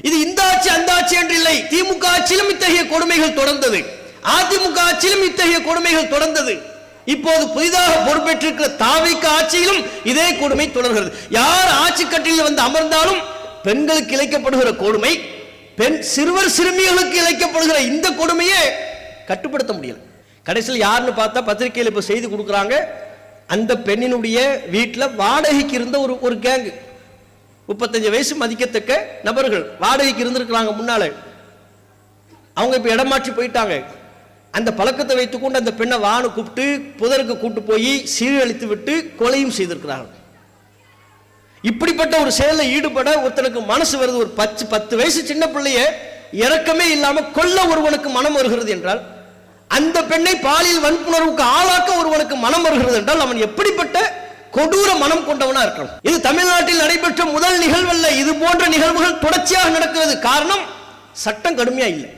இது இந்த ஆட்சி அந்த ஆட்சி என்று இல்லை. திமுக ஆட்சியிலும் இத்தகைய கொடுமைகள் தொடர்ந்தது, அதிமுக ஆட்சியிலும் இத்தகைய கொடுமைகள் தொடர்ந்தது. இப்போது புதிதாக பொறுப்பேற்றிருக்கிற தாவிக ஆட்சியிலும் இதே கொடுமை தொடர்கிறது. யார் ஆட்சி கட்டிலில் வந்து அமர்ந்தாலும் பெண்களுக்கு இழைக்கப்படுகிற கொடுமை, பெண் சிறுவர் சிறுமிகளுக்கு இழைக்கப்படுகிற இந்த கொடுமையை கட்டுப்படுத்த முடியல. கடைசியில் யாருன்னு பார்த்தா பத்திரிகையில் இப்ப செய்தி கொடுக்குறாங்க, அந்த பெண்ணினுடைய வீட்டில் வாடகைக்கு இருந்த ஒரு கேங், 35 வயசு மதிக்கத்தக்க நபர்கள் வாடகைக்கு இருந்திருக்கிறாங்க முன்னால. அவங்க இப்ப இடமாற்றி போயிட்டாங்க. அந்த பழக்கத்தை வைத்துக்கொண்டு அந்த பெண்ணை வானு கூப்பிட்டு புதருக்கு கூட்டு போய் சீரழித்து விட்டு கொலையும் செய்திருக்கிறார்கள். இப்படிப்பட்ட ஒரு செயலில் ஈடுபட ஒருத்தனுக்கு மனசு வருது. ஒரு 10 வயசு சின்ன பிள்ளைய இரக்கமே இல்லாம கொல்ல ஒருவனுக்கு மனம் வருகிறது என்றால், அந்த பெண்ணை பாலியல் வன்புணர்வுக்கு ஆளாக்க ஒருவனுக்கு மனம் வருகிறது என்றால் அவன் எப்படிப்பட்ட கொடூர மனம் கொண்டவனா இருக்கணும். இது தமிழ்நாட்டில் நடைபெற்ற முதல் நிகழ்வல்ல. இது போன்ற நிகழ்வுகள் தொடர்ச்சியாக நடக்கிறது. காரணம், சட்டம் கடுமையா இல்லை.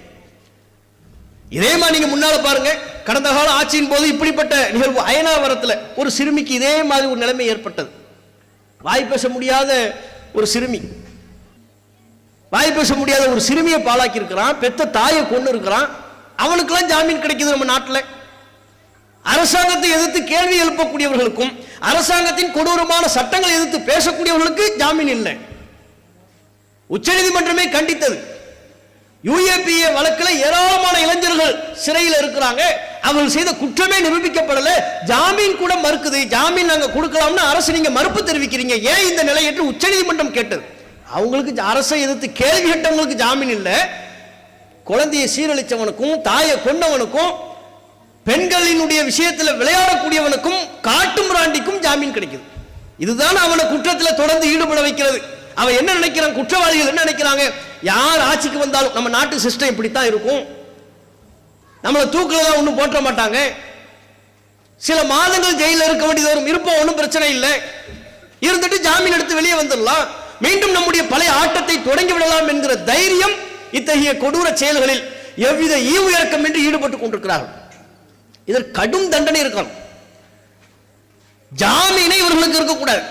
இதே மாதிரி நீங்க முன்னால பாருங்க, கடந்த கால ஆட்சியின் போது இப்படிப்பட்ட நிகழ்வு அயனாவரத்தில் ஒரு சிறுமிக்கு இதே மாதிரி ஒரு நிலைமை ஏற்பட்டது. வாய் பேச முடியாத ஒரு சிறுமி, வாய் பேச முடியாத ஒரு சிறுமியை பாழாக்கி இருக்கிறான், பெத்த தாயை கொண்டு இருக்கிறான். அவனுக்கெல்லாம் ஜாமீன் கிடைக்குது நம்ம நாட்டில். அரசாங்கத்தை எதிர்த்து கேள்வி எழுப்பக்கூடியவர்களுக்கும் அரசாங்கத்தின் கொடூரமான சட்டங்களை எதிர்த்து பேசக்கூடியவர்களுக்கு ஜாமீன் இல்லை. உச்சநீதிமன்றமே கண்டித்தது. UAPA வழக்கில் ஏராளமான இளைஞர்கள் சிறையில் இருக்கிறாங்க, அவர்கள் செய்த குற்றமே நிரூபிக்கப்படல, ஜாமீன் கூட மறுக்குது. ஜாமீன் நாங்க கொடுக்கலாம்னு அரசு நீங்க மறுப்பு தெரிவிக்கிறீங்க, ஏன் இந்த நிலை என்று உச்சநீதிமன்றம் கேட்டது. அவங்களுக்கு அரசை எதிர்த்து கேள்வி கேட்டவங்களுக்கு ஜாமீன் இல்லை, குழந்தையை சீரழிச்சவனுக்கும் தாயை கொண்டவனுக்கும் பெண்களினுடைய விஷயத்தில் விளையாடக்கூடியவனுக்கும் காட்டு மிராண்டிக்கும் ஜாமீன் கிடைக்குது. இதுதான் அவனை குற்றத்தில் தொடர்ந்து ஈடுபட வைக்கிறது. அவன் என்ன நினைக்கிறான், குற்றவாளிகள் என்ன நினைக்கிறாங்க, யார் ஆட்சிக்கு வந்தாலும் நம்ம நாட்டு சிஸ்டம் இப்படித்தான் இருக்கும், நம்மளை தூக்கில தான் ஒன்றும் போட்ட மாட்டாங்க, சில மாதங்கள் ஜெயிலில் இருக்க வேண்டியது வரும், இருப்போம், ஒன்றும் பிரச்சனை இல்லை, இருந்துட்டு ஜாமீன் எடுத்து வெளியே வந்துடலாம், மீண்டும் நம்முடைய பழைய ஆட்டத்தை தொடங்கி விடலாம் என்கிற தைரியம் இத்தகைய கொடூர செயல்களில் எவ்வித ஈவு இறக்கம் என்று ஈடுபட்டுக் கொண்டிருக்கிறார்கள். இதற்கு கடும் தண்டனை இருக்கணும். ஜாமீனை இவர்களுக்கு இருக்கக்கூடாது.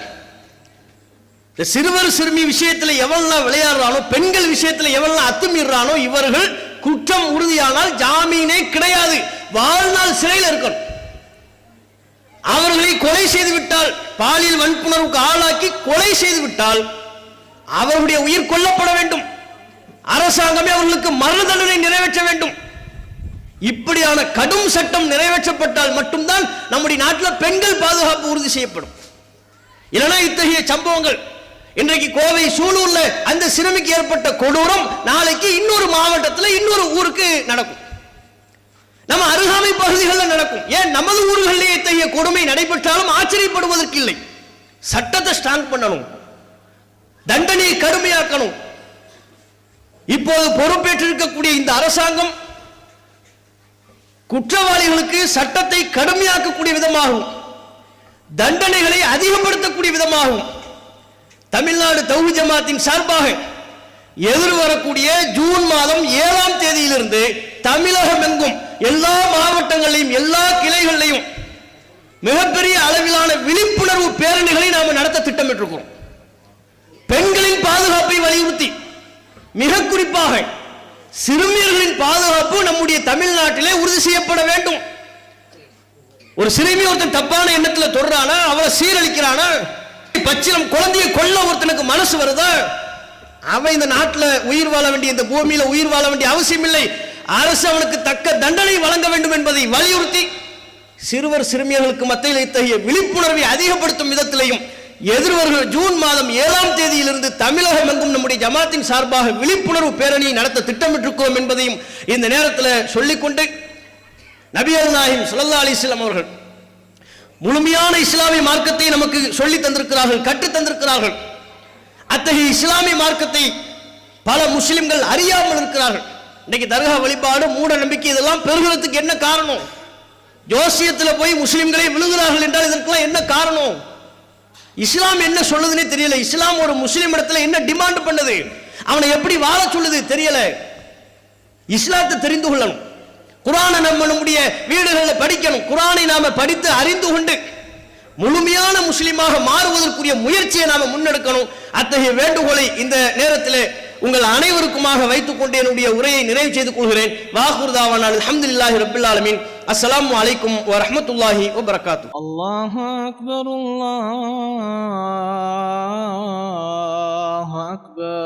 சிறுவர் சிறுமி விஷயத்தில் எவெல்லாம் விளையாடுறானோ, பெண்கள் விஷயத்தில் எவெல்லாம் அத்துமீறானோ, இவர்கள் குற்றம் உறுதியானால் ஜாமீனே கிடையாது, வாழ்நாள் சிறையில் இருக்கணும். அவர்களை கொலை செய்து விட்டால், பாலியல் வன்புணர்வுக்கு ஆளாக்கி கொலை செய்து விட்டால் அவர்களுடைய உயிர் கொல்லப்பட வேண்டும். அரசாங்கமே அவர்களுக்கு மரண தண்டனை நிறைவேற்ற வேண்டும். இப்படியான கடும் சட்டம் நிறைவேற்றப்பட்டால் மட்டும்தான் நம்முடைய நாட்டில் பெண்கள் பாதுகாப்பு உறுதி செய்யப்படும். இல்லைனா இத்தகைய சம்பவங்கள், இன்றைக்கு கோவை சூலூர்ல அந்த சிறுமிக்கு ஏற்பட்ட கொடூரம் நாளைக்கு இன்னொரு மாவட்டத்தில் இன்னொரு ஊருக்கு நடக்கும், நம்ம அருகாமை பகுதிகளில் நடக்கும். ஏன் நமது ஊர்களிலேயே இத்தகைய கொடுமை நடைபெற்றாலும் ஆச்சரியப்படுவதற்கு இல்லை. சட்டத்தை ஸ்ட்ராங் பண்ணணும், தண்டனையை கடுமையாக்கணும். இப்போது பொறுப்பேற்றிருக்கக்கூடிய இந்த அரசாங்கம் குற்றவாளிகளுக்கு சட்டத்தை கடுமையாக்கக்கூடிய விதமாகவும் தண்டனைகளை அதிகப்படுத்தக்கூடிய விதமாகவும் தமிழ்நாடு தௌஹீத் ஜமாத்தின் சார்பாக எதிர்வரக்கூடிய ஜூன் மாதம் 7ஆம் தேதியிலிருந்து தமிழகம் எங்கும் எல்லா மாவட்டங்களிலும் எல்லா கிளைகளிலும் மிகப்பெரிய அளவிலான விழிப்புணர்வு பேரணிகளை நாம் நடத்த திட்டமிட்டிருக்கிறோம். பெண்களின் பாதுகாப்பை வலியுறுத்தி, மிக குறிப்பாக சிறுமியர்களின் பாதுகாப்பு நம்முடைய தமிழ்நாட்டிலே உறுதி செய்யப்பட வேண்டும். ஒரு சிறுமி ஒருத்தன் தப்பான எண்ணத்தில் தொடரானா, அவரை சீரழிக்கிறானா, பச்சிலம் குழந்தையை கொல்ல ஒருத்தனுக்கு மனசு வருதா, அவன் இந்த நாட்டில் உயிர் வாழ வேண்டிய, இந்த பூமியில உயிர் வாழ வேண்டிய அவசியம் இல்லை. அரசு அவனுக்கு தக்க தண்டனை வழங்க வேண்டும் என்பதை வலியுறுத்தி சிறுவர் சிறுமியர்களுக்கு மத்தியில் இத்தகைய விழிப்புணர்வை அதிகப்படுத்தும் விதத்திலையும் எதிர்வரும் ஜூன் மாதம் 7ஆம் தேதியிலிருந்து தமிழகம் எங்கும் நம்முடைய ஜமாத்தின் சார்பாக விழிப்புணர்வு பேரணியை நடத்த திட்டமிட்டிருக்கிறோம் என்பதையும் இந்த நேரத்தில் சொல்லிக்கொண்டு, நபிகள் நாயகம் ஸல்லல்லாஹு அலைஹி வஸல்லம் அவர்கள் முழுமையான இஸ்லாமிய மார்க்கத்தை நமக்கு சொல்லி தந்திருக்கிறார்கள், கற்றுத் தந்திருக்கிறார்கள். அத்தகைய இஸ்லாமிய மார்க்கத்தை பல முஸ்லிம்கள் அறியாமல் இருக்கிறார்கள். இன்னைக்கு தர்கா வழிபாடு, மூட நம்பிக்கை இதெல்லாம் பெருகிறதுக்கு என்ன காரணம்? ஜோசியத்தில் போய் முஸ்லிம்களை விழுகிறார்கள் என்றால் இதற்கெல்லாம் என்ன காரணம்? இஸ்லாம் என்ன சொல்லுதுன்னே தெரியல. இஸ்லாம் ஒரு முஸ்லிம் இடத்துல என்ன டிமாண்ட் பண்ணுது, அவனை எப்படி வாழ சொல்லுது தெரியல. இஸ்லாத்தை தெரிந்து கொள்ளணும். குர்ஆனை நம்மளுடைய வீடுகளில் படிக்கணும். குர்ஆனை நாம படித்து அறிந்து கொண்டு முழுமையான முஸ்லிமாக மாறுவதற்குரிய முயற்சியை நாம முன்னெடுக்கணும். அத்தகைய வேண்டுகோளை இந்த நேரத்தில் உங்கள் அனைவருக்குமாக வைத்துக் கொண்டு என்னுடைய உரையை நிறைவு செய்து கொள்கிறேன். வாஹிரு தாவானா அல்ஹம்துலில்லாஹி ரப்பில் ஆலமீன். அஸ்ஸலாமு அலைக்கும் வ ரஹ்மத்துல்லாஹி வ பரகாத்துஹு. அல்லாஹு அக்பர், அல்லாஹு அக்பர்.